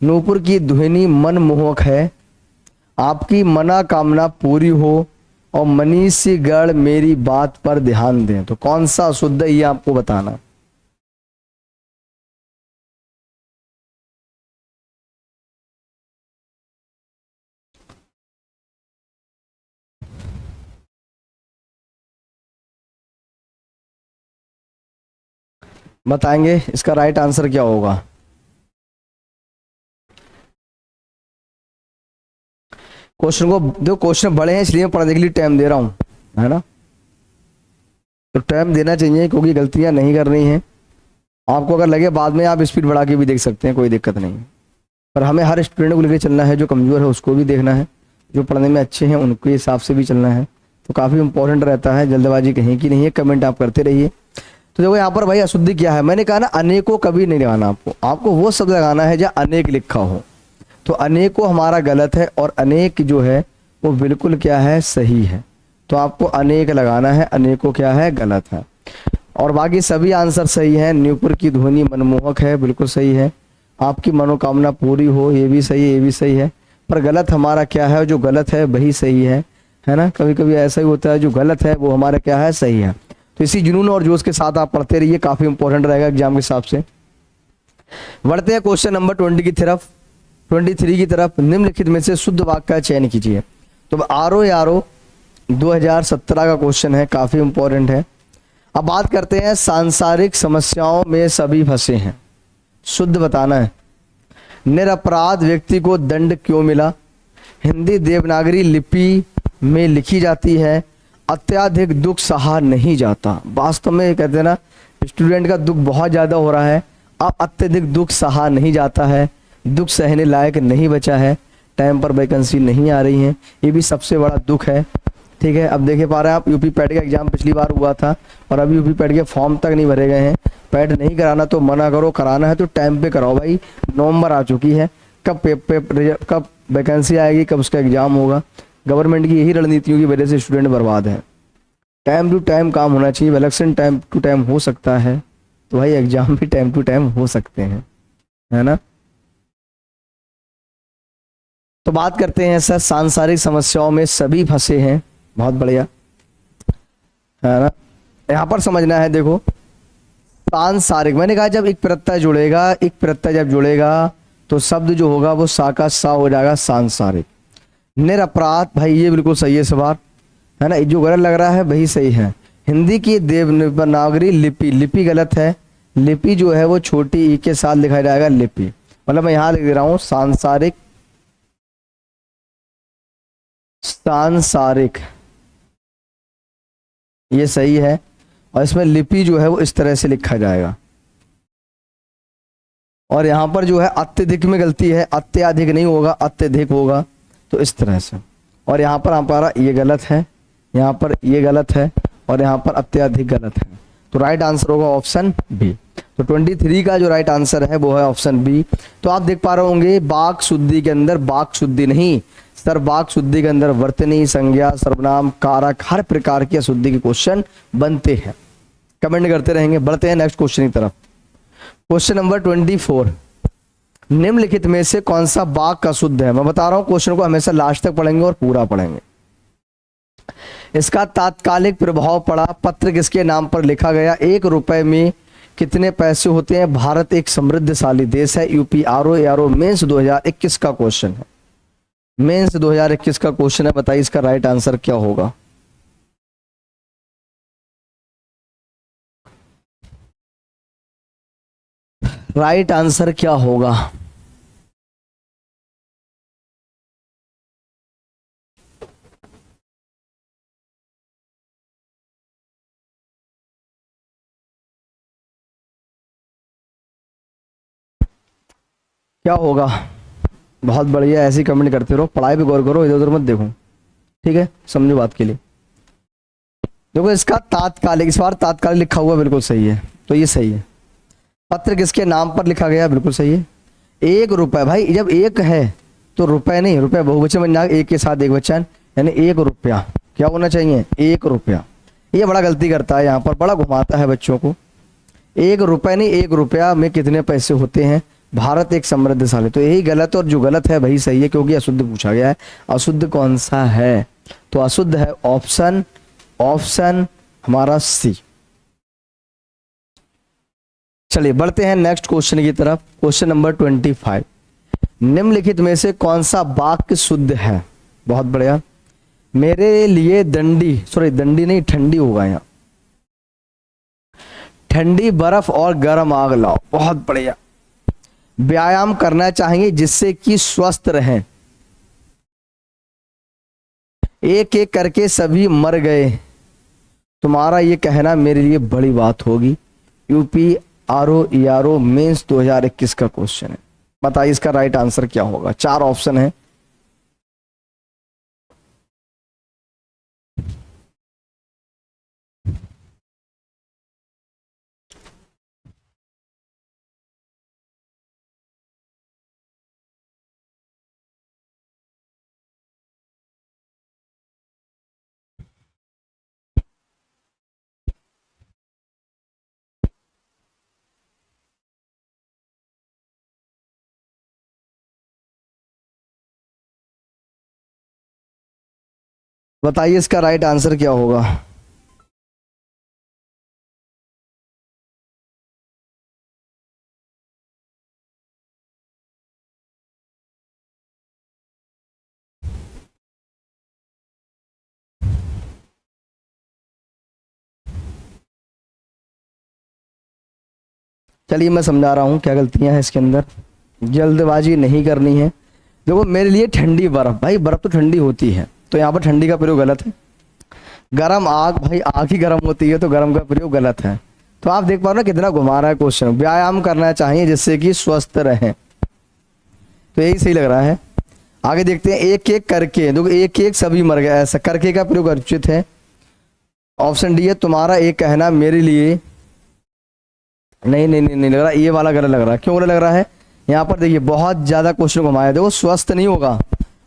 S1: नूपुर की ध्वनि मनमोहक है, आपकी मनोकामना पूरी हो, और मनीषी गण मेरी बात पर ध्यान दें। तो कौन सा शुद्ध है ये आपको बताना। बताएंगे इसका राइट आंसर क्या होगा। क्वेश्चन को दो, क्वेश्चन बड़े हैं इसलिए पढ़ने के लिए टाइम दे रहा हूं, है ना। तो टाइम देना चाहिए क्योंकि गलतियां नहीं करनी है। आपको अगर लगे बाद में आप स्पीड बढ़ा के भी देख सकते हैं, कोई दिक्कत नहीं है। पर हमें हर स्टूडेंट को लेकर चलना है, जो कमजोर है उसको भी देखना है, जो पढ़ने में अच्छे हैं उनके हिसाब से भी चलना है। तो काफ़ी इंपॉर्टेंट रहता है, जल्दबाजी कहीं की नहीं है। कमेंट आप करते रहिए। तो देखो यहाँ पर भाई अशुद्धि क्या है, मैंने कहा ना अनेकों कभी नहीं लगाना आपको वो शब्द लगाना है जहाँ अनेक लिखा हो। तो अनेकों हमारा गलत है, और अनेक जो है वो बिल्कुल क्या है, सही है। तो आपको अनेक लगाना है, अनेकों क्या है, गलत है। और बाकी सभी आंसर सही है। न्यूपुर की ध्वनि मनमोहक है, बिल्कुल सही है। आपकी मनोकामना पूरी हो, ये भी सही है, ये भी सही है। पर गलत हमारा क्या है, जो गलत है वही सही है ना। कभी कभी ऐसा ही होता है, जो गलत है वो हमारा क्या है, सही है। तो इसी जुनून और जोश के साथ आप पढ़ते रहिए, काफी इंपॉर्टेंट रहेगा एग्जाम के हिसाब से। बढ़ते हैं क्वेश्चन नंबर 23 की तरफ। निम्नलिखित में से शुद्ध वाक्य का चयन कीजिए। तो आरो यारो 2017 का क्वेश्चन है, काफी इंपॉर्टेंट है। अब बात करते हैं सांसारिक समस्याओं में सभी फंसे हैं, शुद्ध बताना है। निरपराध व्यक्ति को दंड क्यों मिला, हिंदी देवनागरी लिपि में लिखी जाती है, अत्याधिक दुख सहा नहीं जाता। वास्तव में कहते हैं ना, स्टूडेंट का दुख बहुत ज़्यादा हो रहा है, अब अत्यधिक दुख सहा नहीं जाता है, दुख सहने लायक नहीं बचा है, टाइम पर वैकेंसी नहीं आ रही है, ये भी सबसे बड़ा दुख है। ठीक है, अब देखे पा रहे हैं आप, यूपी पैट का एग्जाम पिछली बार हुआ था और अभी यूपी पैट के फॉर्म तक नहीं भरे गए हैं। पैट नहीं कराना तो मना करो, कराना है तो टाइम पे कराओ भाई। नवंबर आ चुकी है, कब वैकेंसी आएगी, कब उसका एग्जाम होगा। गवर्नमेंट की यही रणनीतियों की वजह से स्टूडेंट बर्बाद है। टाइम टू टाइम काम होना चाहिए, इलेक्शन टाइम टू टाइम हो सकता है तो भाई एग्जाम भी टाइम टू टाइम हो सकते हैं, है ना। तो बात करते हैं सर, सांसारिक समस्याओं में सभी फंसे हैं, बहुत बढ़िया, है ना। यहाँ पर समझना है, देखो सांसारिक मैंने कहा जब एक प्रत्यय जुड़ेगा, एक प्रत्यय जब जुड़ेगा तो शब्द जो होगा वो सा का सा हो जाएगा, सांसारिक। निरपराध भाई ये बिल्कुल सही है सवाल, है ना। जो गलत लग रहा है वही सही है। हिंदी की देवनागरी लिपि, लिपि गलत है, लिपि जो है वो छोटी ई के साथ लिखा जाएगा लिपि, मतलब मैं यहाँ लिख दे रहा हूँ सांसारिक, सांसारिक ये सही है। और इसमें लिपि जो है वो इस तरह से लिखा जाएगा। और यहाँ पर जो है अत्यधिक में गलती है, अत्याधिक नहीं होगा, अत्यधिक होगा, तो इस तरह से। और यहाँ पर हमारा ये गलत है, यहाँ पर ये गलत है, और यहाँ पर अत्याधिक गलत है। तो राइट आंसर होगा ऑप्शन बी। तो 23 का जो राइट आंसर है वो है ऑप्शन बी। तो आप देख पा रहे होंगे वाक शुद्धि के अंदर, वाक शुद्धि नहीं सर, वाक शुद्धि के अंदर वर्तनी, संज्ञा, सर्वनाम, कारक, हर प्रकार की अशुद्धि के क्वेश्चन बनते हैं। कमेंट करते रहेंगे। बढ़ते हैं नेक्स्ट क्वेश्चन की तरफ। क्वेश्चन नंबर 24, निम्नलिखित में से कौन सा वाक का शुद्ध है। मैं बता रहा हूं क्वेश्चन को हमेशा लास्ट तक पढ़ेंगे और पूरा पढ़ेंगे। इसका तात्कालिक प्रभाव पड़ा, पत्र किसके नाम पर लिखा गया, 1 रुपए में कितने पैसे होते हैं, भारत एक समृद्धशाली देश है। यूपी आरओ मेंस 2021 का क्वेश्चन है। मेंस 2021 का क्वेश्चन है, बताइए इसका राइट आंसर क्या होगा। राइट आंसर क्या होगा। क्या होगा। बहुत बढ़िया, ऐसे ही कमेंट करते रहो, पढ़ाई पे गौर करो, इधर उधर मत देखो, ठीक है, समझो बात के लिए। देखो इसका तात्कालिक, इस बार तात्कालिक लिखा हुआ बिल्कुल सही है, तो ये सही है। पत्र किसके नाम पर लिखा गया, बिल्कुल सही है। 1 रुपए, भाई जब एक है तो रुपए नहीं, रुपया बहुवचन बन जाएगा, एक के साथ एक वचन, यानी 1 रुपया। क्या होना चाहिए, 1 रुपया। ये बड़ा गलती करता है यहाँ पर, बड़ा घुमाता है बच्चों को। 1 रुपए नहीं, 1 रुपया में कितने पैसे होते हैं। भारत एक समृद्धशाली, तो यही गलत, और जो गलत है वही सही है, क्योंकि अशुद्ध पूछा गया है। अशुद्ध कौन सा है, तो अशुद्ध है ऑप्शन, ऑप्शन हमारा सी। चलिए बढ़ते हैं नेक्स्ट क्वेश्चन की तरफ। क्वेश्चन नंबर 25, निम्नलिखित में से कौन सा वाक्य शुद्ध है। बहुत बढ़िया। मेरे लिए दंडी, सॉरी दंडी नहीं, ठंडी होगा यहाँ, ठंडी बर्फ और गर्म आग लाओ। बहुत बढ़िया। व्यायाम करना चाहिए जिससे कि स्वस्थ रहें। एक एक करके सभी मर गए, तुम्हारा ये कहना मेरे लिए बड़ी बात होगी। यूपी आरओ ईआरओ मेंस 2021 का क्वेश्चन है, बताइए इसका राइट आंसर क्या होगा। 4 ऑप्शन है। बताइए इसका राइट आंसर क्या होगा। चलिए मैं समझा रहा हूँ क्या गलतियां हैं इसके अंदर, जल्दबाजी नहीं करनी है। देखो मेरे लिए ठंडी बर्फ, भाई बर्फ तो ठंडी होती है, तो यहाँ पर ठंडी का प्रयोग गलत है। गर्म आग, भाई आग ही गर्म होती है, तो गर्म का प्रयोग गलत है। तो आप देख पा रहे हो ना कितना घुमा रहा है क्वेश्चन। व्यायाम करना चाहिए जिससे कि स्वस्थ रहें, तो यही सही लग रहा है। आगे देखते हैं, एक एक करके, देखो एक एक सभी मर गए, ऐसा करके का प्रयोग अनुचित है। ऑप्शन डी है, तुम्हारा एक कहना मेरे लिए, नहीं नहीं नहीं, नहीं लग रहा, ये वाला गलत लग रहा है। क्यों गलत लग रहा है, यहाँ पर देखिए बहुत ज्यादा क्वेश्चन घुमाया। देखो स्वस्थ नहीं होगा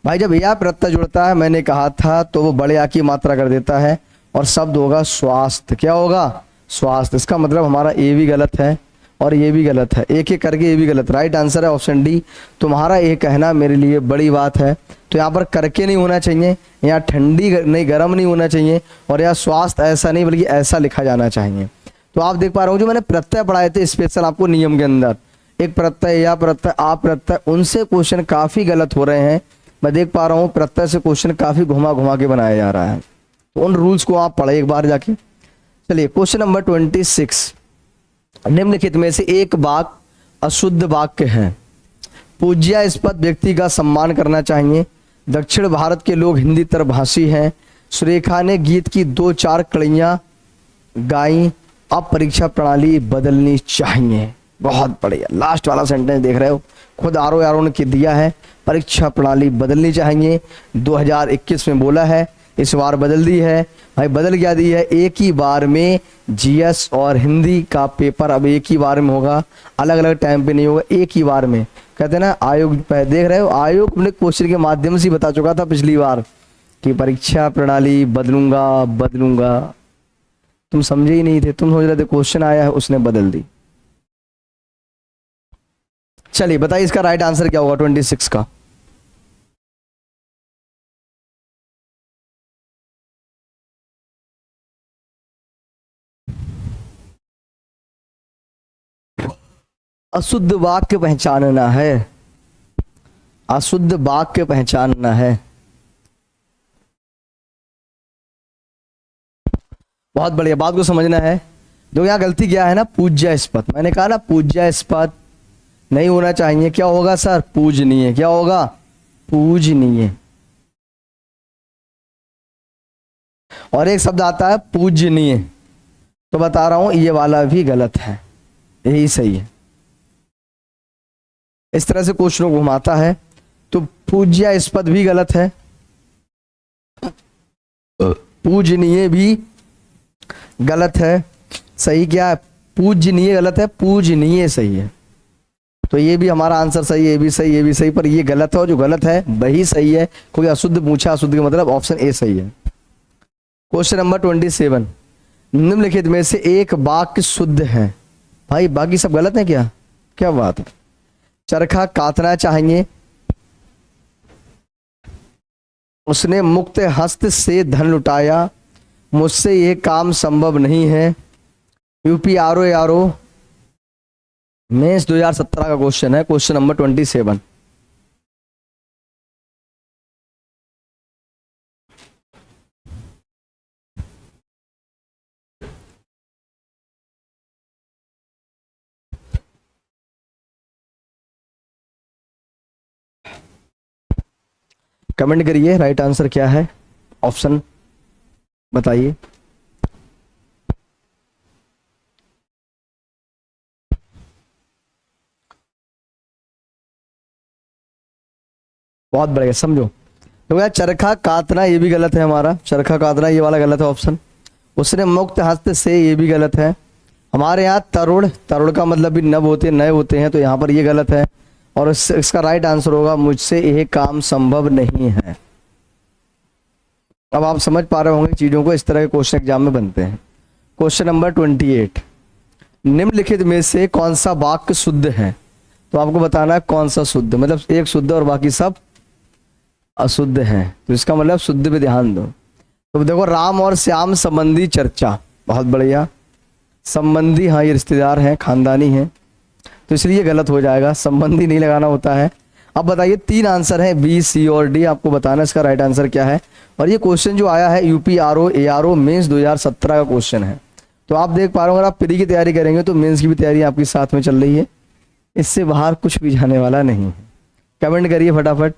S1: भाई, जब या प्रत्यय जुड़ता है, मैंने कहा था, तो वो बड़े आ की मात्रा कर देता है, और शब्द होगा स्वास्थ्य। क्या होगा, स्वास्थ्य। इसका मतलब हमारा ए भी गलत है और ये भी गलत है, एक एक करके ये भी गलत। राइट आंसर है ऑप्शन डी, तुम्हारा ये कहना मेरे लिए बड़ी बात है। तो यहाँ पर करके नहीं होना चाहिए, यहाँ ठंडी नहीं गर्म नहीं होना चाहिए, और यहाँ स्वास्थ्य ऐसा नहीं बल्कि ऐसा लिखा जाना चाहिए। तो आप देख पा रहे हो जो मैंने प्रत्यय पढ़ाए थे स्पेशल आपको नियम के अंदर, एक प्रत्यय या प्रत्यय आप प्रत्यय, उनसे क्वेश्चन काफी गलत हो रहे हैं। मैं देख पा रहा हूँ प्रत्यय से क्वेश्चन काफी घुमा घुमा के बनाया जा रहा है, तो उन रूल्स को आप पढ़े एक बार जाके। चलिए क्वेश्चन नंबर 26, निम्नलिखित में से एक वाक्य अशुद्ध वाक्य है। पूज्यास्पद व्यक्ति का सम्मान करना चाहिए। दक्षिण भारत के लोग हिंदी तरभाषी हैं। सुरेखा ने गीत की 2-4 कड़ियां गाई। अब परीक्षा प्रणाली बदलनी चाहिए। बहुत बढ़िया, लास्ट वाला सेंटेंस देख रहे हो, खुद आरओ यारों ने दिया है, परीक्षा प्रणाली बदलनी चाहिए। 2021 में बोला है, इस बार बदल दी है। भाई बदल क्या दी है, एक ही बार में जीएस और हिंदी का पेपर अब एक ही बार में होगा, अलग अलग टाइम पे नहीं होगा, एक ही बार में। कहते हैं ना आयोग, देख रहे हो आयोग अपने क्वेश्चन के माध्यम से बता चुका था पिछली बार कि परीक्षा प्रणाली बदलूंगा बदलूंगा, तुम समझे ही नहीं थे, तुम सोच रहे थे क्वेश्चन आया है उसने बदल दी। चलिए बताइए इसका राइट आंसर क्या होगा 26 का। अशुद्ध वाक्य पहचानना है, अशुद्ध वाक्य पहचानना है। बहुत बढ़िया, बात को समझना है। जो यहाँ गलती क्या है ना, पूज्यास्पद, मैंने कहा ना पूज्यास्पद नहीं होना चाहिए। क्या होगा सर, पूजनीय। क्या होगा, पूजनीय। और एक शब्द आता है पूजनीय, तो बता रहा हूं ये वाला भी गलत है, यही सही है। इस तरह से क्वेश्चन को घुमाता है। तो पूज्यास्पद भी गलत है, पूजनीय भी गलत है। सही क्या है, पूजनीय गलत है, पूजनीय सही है। तो ये भी हमारा आंसर सही है, ये भी सही, ये भी सही, पर ये गलत है। और जो गलत है वही सही है, कोई अशुद्ध पूछा, अशुद्ध का मतलब ऑप्शन ए सही है। क्वेश्चन नंबर 27, निम्नलिखित में से एक वाक्य शुद्ध है। भाई बाकी सब गलत है क्या, क्या बात है। चरखा काटना चाहिए, उसने मुक्त हस्त से धन लुटाया, मुझसे ये काम संभव नहीं है। यूपी आरओ मेंस 2017 का क्वेश्चन है, क्वेश्चन नंबर 27। कमेंट करिए राइट आंसर क्या है, ऑप्शन बताइए। बहुत बढ़िया, समझो। तो यार चरखा काटना ये भी गलत है हमारा, चरखा काटना ये वाला गलत है ऑप्शन। उसने मुक्त हस्त से ये भी गलत है। हमारे यहाँ तरुण, तरुण का मतलब भी नव होते हैं, नए होते हैं, तो यहाँ पर ये गलत है। और इसका राइट आंसर होगा मुझसे यह काम संभव नहीं है। अब आप समझ पा रहे होंगे चीजों को, इस तरह के क्वेश्चन एग्जाम में बनते हैं। क्वेश्चन नंबर 28, निम्नलिखित में से कौन सा वाक्य शुद्ध है। तो आपको बताना है कौन सा शुद्ध, मतलब एक शुद्ध और बाकी सब अशुद्ध है। तो इसका मतलब शुद्ध पे ध्यान दो। तो देखो, राम और श्याम संबंधी चर्चा, बहुत बढ़िया। संबंधी, हाँ ये रिश्तेदार हैं, खानदानी हैं, तो इसलिए गलत हो जाएगा, संबंधी नहीं लगाना होता है। अब बताइए, 3 आंसर है बी, सी और डी, आपको बताना इसका राइट आंसर क्या है। और ये क्वेश्चन जो आया है यूपी आरओ मेंस 2017 का क्वेश्चन है। तो आप देख पा रहे हो, अगर आप प्री की तैयारी करेंगे तो मेंस की भी तैयारी आपकी साथ में चल रही है, इससे बाहर कुछ भी जाने वाला नहीं है। कमेंट करिए फटाफट।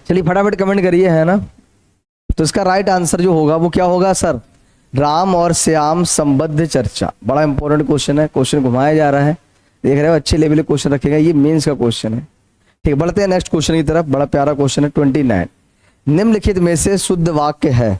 S1: चलिए फटाफट कमेंट करिए, है ना। तो इसका राइट आंसर जो होगा वो क्या होगा सर, राम और श्याम संबद्ध चर्चा। बड़ा इंपॉर्टेंट क्वेश्चन है, क्वेश्चन घुमाया जा रहा है, देख रहे हो, अच्छे लेवल के क्वेश्चन रखेगा, ये मेंस का क्वेश्चन है। ठीक, बढ़ते हैं नेक्स्ट क्वेश्चन की तरफ। बड़ा प्यारा क्वेश्चन है 29, निम्नलिखित में से शुद्ध वाक्य है।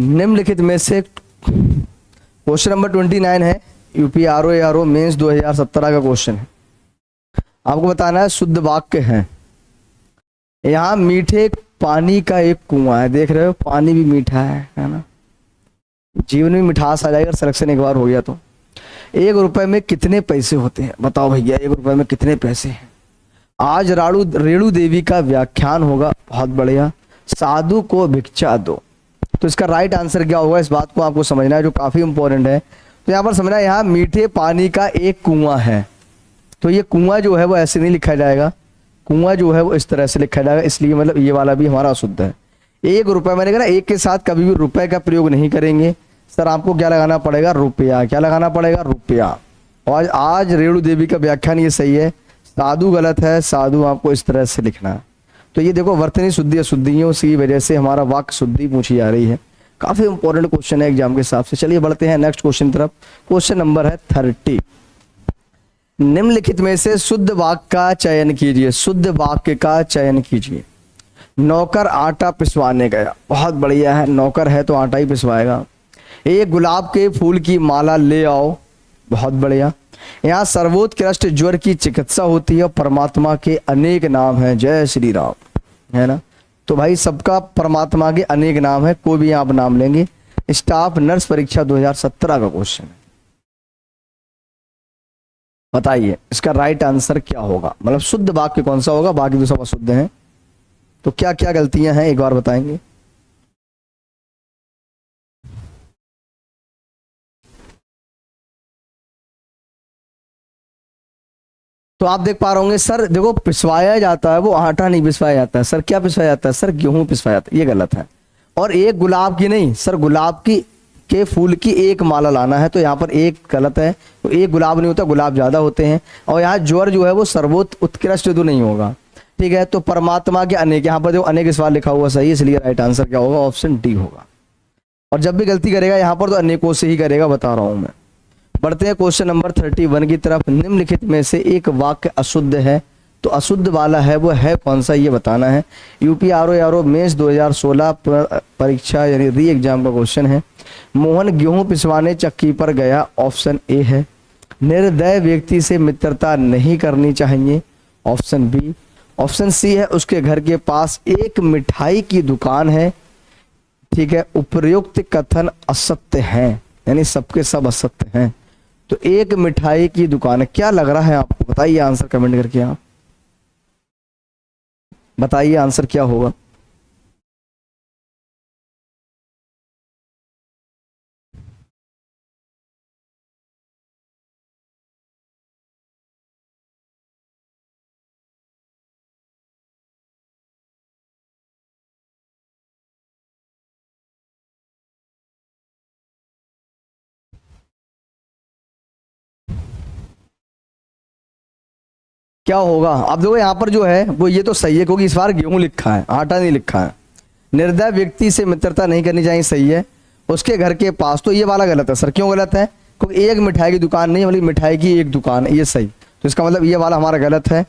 S1: निम्नलिखित में से क्वेश्चन नंबर 29 है, यूपी आर ओ मेंस 2017 का क्वेश्चन है। आपको बताना है शुद्ध वाक्य है। यहाँ मीठे पानी का एक कुआं है, देख रहे हो पानी भी मीठा है ना। जीवन में मिठास आ जाएगा सिलेक्शन एक बार हो गया तो। 1 रुपए में कितने पैसे होते हैं, बताओ भैया 1 रुपए में कितने पैसे हैं। आज रेणु देवी का व्याख्यान होगा, बहुत बढ़िया। साधु को भिक्षा दो, तो इसका राइट आंसर क्या होगा, इस बात को आपको समझना है जो काफी इंपॉर्टेंट है। तो यहाँ पर समझना है, यहाँ मीठे पानी का एक कुआं है, तो ये कुआं जो है वो ऐसे नहीं लिखा जाएगा, कुआं जो है वो इस तरह से लिखा जाएगा, इसलिए मतलब ये वाला भी हमारा अशुद्ध है। 1 रुपए, मैंने कहा एक के साथ कभी भी रुपए का प्रयोग नहीं करेंगे सर, आपको क्या लगाना पड़ेगा, रुपया। क्या लगाना पड़ेगा, रुपया। और आज रेणु देवी का व्याख्यान ये सही है, साधु गलत है, साधु आपको इस तरह से लिखना है। तो ये देखो वर्तनी शुद्धि अशुद्धियों की वजह से हमारा वाक्य शुद्धि पूछी जा रही है। काफी इंपॉर्टेंट क्वेश्चन है एग्जाम के हिसाब से। चलिए बढ़ते हैं नेक्स्ट क्वेश्चन तरफ। क्वेश्चन नंबर है 30। निम्नलिखित में से शुद्ध वाक्य का चयन कीजिए, शुद्ध वाक्य का चयन कीजिए। नौकर आटा पिसवाने गया, बहुत बढ़िया है, नौकर है तो आटा ही पिसवाएगा। एक गुलाब के फूल की माला ले आओ, बहुत बढ़िया। यहाँ सर्वोत्कृष्ट ज्वर की चिकित्सा होती है और परमात्मा के अनेक नाम हैं, जय श्री राम, है ना। तो भाई सबका परमात्मा के अनेक नाम है, कोई भी आप नाम लेंगे। स्टाफ नर्स परीक्षा 2017 का क्वेश्चन है। बताइए इसका राइट आंसर क्या होगा, मतलब शुद्ध वाक्य कौन सा होगा, बाकी तो सब अशुद्ध हैं। तो क्या क्या गलतियां हैं एक बार बताएंगे। तो आप देख पा रहे होंगे सर, देखो पिसवाया जाता है वो आटा नहीं पिसवाया जाता है सर, क्या पिसवाया जाता है सर, गेहूं पिसवाया जाता है, ये गलत है। और एक गुलाब की नहीं सर, गुलाब की के फूल की एक माला लाना है, तो यहाँ पर एक गलत है। तो एक गुलाब नहीं होता, गुलाब ज्यादा होते हैं। और यहाँ ज्वर जो है वो सर्वोत्कृष्ट तो नहीं होगा, ठीक है। तो परमात्मा के अनेक, यहाँ पर जो अनेक सवाल लिखा हुआ सही, इसलिए राइट आंसर क्या होगा, ऑप्शन डी होगा। और जब भी गलती करेगा यहाँ पर तो अनेकों से ही करेगा, बता रहा हूं मैं। बढ़ते हैं क्वेश्चन नंबर 31 की तरफ। निम्नलिखित में से एक वाक्य अशुद्ध है, तो अशुद्ध वाला है वो है कौन सा, ये बताना है। यूपी आर ओ मेंस 2016 परीक्षा यानी री एग्जाम का क्वेश्चन है। मोहन गेहूं पिसवाने चक्की पर गया, ऑप्शन ए है। निर्दय व्यक्ति से मित्रता नहीं करनी चाहिए, ऑप्शन बी। ऑप्शन सी है, उसके घर के पास एक मिठाई की दुकान है, ठीक है। उपयुक्त कथन असत्य है, यानी सबके सब असत्य हैं। तो एक मिठाई की दुकान है, क्या लग रहा है आपको, बताइए आंसर कमेंट करके, आप बताइए आंसर क्या होगा। क्या होगा, अब देखो यहाँ पर जो है वो ये तो सही है, क्योंकि इस बार गेहूं लिखा है, आटा नहीं लिखा है। निर्दय व्यक्ति से मित्रता नहीं करनी चाहिए, सही है। उसके घर के पास, तो ये वाला गलत है सर, क्यों गलत है, क्योंकि एक मिठाई की दुकान नहीं, मतलब मिठाई की एक दुकान है, ये सही। तो इसका मतलब ये वाला हमारा गलत है,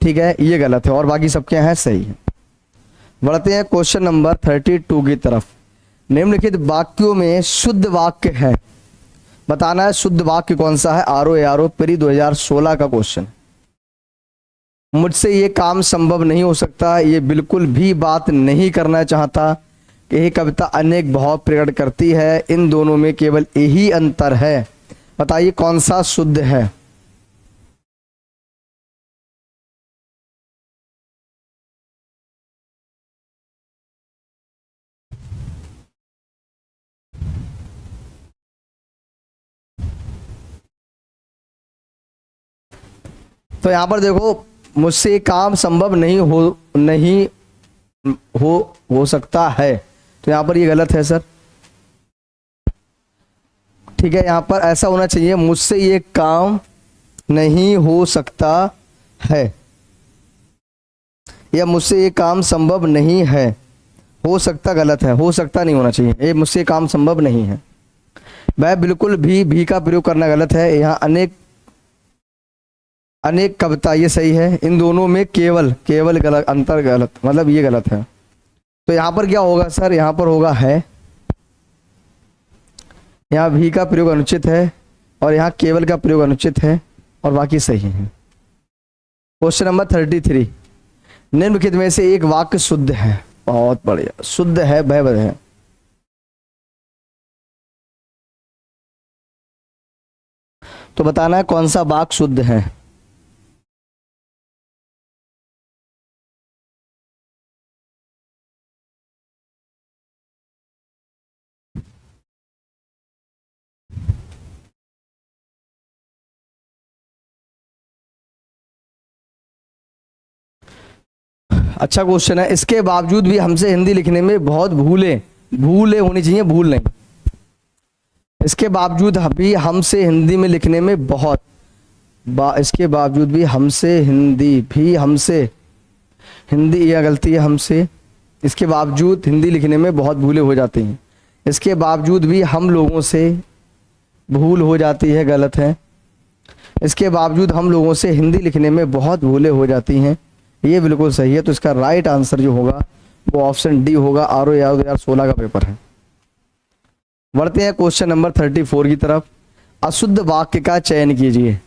S1: ठीक है, ये गलत है, और बाकी सब क्या है, सही है। बढ़ते हैं क्वेश्चन नंबर 32 की तरफ। निम्नलिखित वाक्यों में शुद्ध वाक्य है, बताना है शुद्ध वाक्य कौन सा है। आर ओ प्री 2016 का क्वेश्चन। मुझसे ये काम संभव नहीं हो सकता, ये बिल्कुल भी बात नहीं करना चाहता, यही कविता अनेक भाव प्रकट करती है, इन दोनों में केवल यही अंतर है। बताइए कौन सा शुद्ध है। तो यहां पर देखो, मुझसे ये काम संभव नहीं हो सकता है, तो यहां पर ये गलत है सर, ठीक है। यहां पर ऐसा होना चाहिए, मुझसे ये काम नहीं हो सकता है, या मुझसे ये काम संभव नहीं है। हो सकता गलत है, हो सकता नहीं होना चाहिए, ये मुझसे काम संभव नहीं है। वह बिल्कुल भी का प्रयोग करना गलत है। यहाँ अनेक कविता, ये सही है। इन दोनों में केवल गलत, अंतर गलत, मतलब ये गलत है। तो यहाँ पर क्या होगा सर, यहाँ पर होगा है, यहाँ भी का प्रयोग अनुचित है और यहाँ केवल का प्रयोग अनुचित है और बाकी सही है। क्वेश्चन नंबर 33, निम्नलिखित में से एक वाक्य शुद्ध है। बहुत बढ़िया, शुद्ध है, भयबद है। तो बताना है कौन सा वाक्य शुद्ध है। अच्छा क्वेश्चन है। इसके बावजूद भी हमसे हिंदी लिखने में बहुत भूले होनी चाहिए, भूल नहीं। इसके बावजूद भी हमसे हिंदी में लिखने में बहुत इसके बावजूद भी हमसे हिंदी यह गलती है हमसे। इसके बावजूद हिंदी लिखने में बहुत भूलें हो जाती हैं। इसके बावजूद भी हम लोगों से भूल हो जाती है, गलत है। इसके बावजूद हम लोगों से हिंदी लिखने में बहुत भूलें हो जाती हैं, ये बिल्कुल सही है। तो इसका राइट आंसर जो होगा वो ऑप्शन डी होगा। आर 2016 का पेपर है। बढ़ते हैं क्वेश्चन नंबर 34 की तरफ। अशुद्ध वाक्य का चयन कीजिए।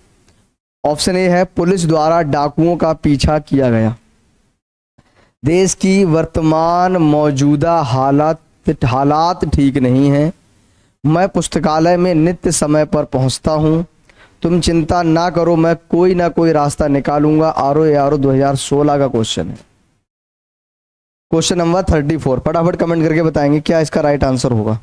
S1: ऑप्शन ए है, पुलिस द्वारा डाकुओं का पीछा किया गया। देश की वर्तमान मौजूदा हालात ठीक नहीं है। मैं पुस्तकालय में नित्य समय पर पहुंचता हूं। तुम चिंता ना करो, मैं कोई ना कोई रास्ता निकालूंगा। आर 2016 का क्वेश्चन है। क्वेश्चन नंबर 34 फटाफट कमेंट करके बताएंगे क्या इसका राइट आंसर होगा।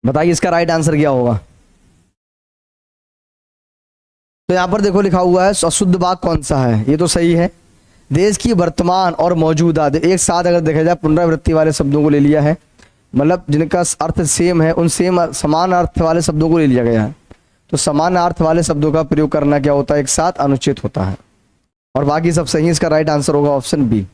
S1: बताइए इसका राइट आंसर क्या होगा। तो यहां पर देखो लिखा हुआ है अशुद्ध वाक्य कौन सा है, ये तो सही है। देश की वर्तमान और मौजूदा एक साथ अगर देखा जाए पुनरावृत्ति वाले शब्दों को ले लिया है, मतलब जिनका अर्थ सेम है उन समान अर्थ वाले शब्दों को ले लिया गया है। तो समान अर्थ वाले शब्दों का प्रयोग करना क्या होता है, एक साथ अनुचित होता है। और बाकी सब सही है। इसका राइट आंसर होगा ऑप्शन बी।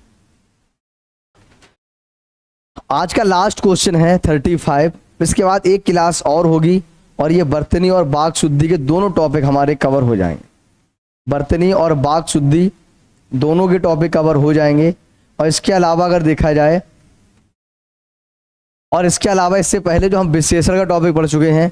S1: आज का लास्ट क्वेश्चन है 35। इसके बाद एक क्लास और होगी और ये बर्तनी और वाक् शुद्धि के दोनों टॉपिक हमारे कवर हो जाएंगे। बर्तनी और वाक् शुद्धि दोनों के टॉपिक कवर हो जाएंगे। और इसके अलावा अगर देखा जाए, और इसके अलावा इससे पहले जो हम विशेषण का टॉपिक पढ़ चुके हैं,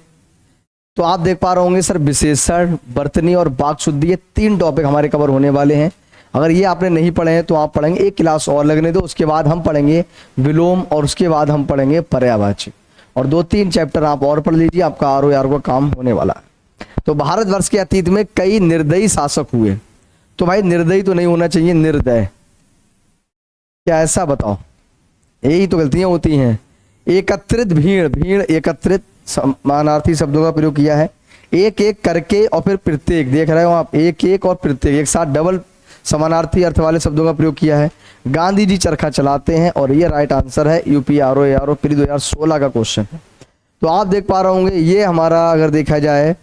S1: तो आप देख पा रहे होंगे सर विशेषण, बर्तनी और वाक् शुद्धि ये 3 टॉपिक हमारे कवर होने वाले हैं। अगर ये आपने नहीं पढ़े हैं तो आप पढ़ेंगे, एक क्लास और लगने दो, उसके बाद हम पढ़ेंगे विलोम और उसके बाद हम पढ़ेंगे पर्यायवाची। और 2-3 चैप्टर आप और पढ़ लीजिए, आपका आर का काम होने वाला है। तो भारतवर्ष के अतीत में कई निर्दयी शासक हुए। तो भाई निर्दयी तो नहीं होना चाहिए, निर्दय। क्या ऐसा बताओ, यही तो गलतियां होती हैं। एकत्रित भीड़ एकत्रित समानार्थी शब्दों का प्रयोग किया है। एक एक करके और फिर प्रत्येक, देख रहे हो आप, एक एक और प्रत्येक एक साथ डबल समानार्थी अर्थ वाले शब्दों का प्रयोग किया है। गांधी जी चरखा चलाते हैं और ये राइट आंसर है। यूपी आर 2016 का क्वेश्चन है। तो आप देख पा रहे होंगे ये हमारा अगर देखा जाए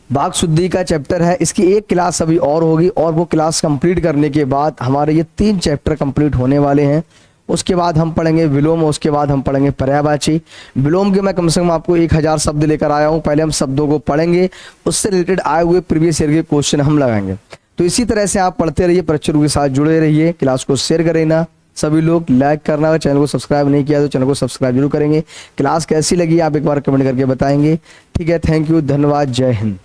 S1: वाक् शुद्धि का चैप्टर है। इसकी एक क्लास अभी और होगी और वो क्लास कंप्लीट करने के बाद हमारे ये 3 चैप्टर कंप्लीट होने वाले हैं। उसके बाद हम पढ़ेंगे विलोम और उसके बाद हम पढ़ेंगे पर्यायवाची। विलोम के मैं कम से कम आपको 1000 शब्द लेकर आया हूँ। पहले हम शब्दों को पढ़ेंगे, उससे रिलेटेड आए हुए प्रीवियस ईयर के क्वेश्चन हम लगाएंगे। तो इसी तरह से आप पढ़ते रहिए, परीक्षकों के साथ जुड़े रहिए। क्लास को शेयर करें ना सभी लोग, लाइक करना। अगर चैनल को सब्सक्राइब नहीं किया तो चैनल को सब्सक्राइब जरूर करेंगे। क्लास कैसी लगी आप एक बार कमेंट करके बताएंगे। ठीक है, थैंक यू, धन्यवाद, जय हिंद।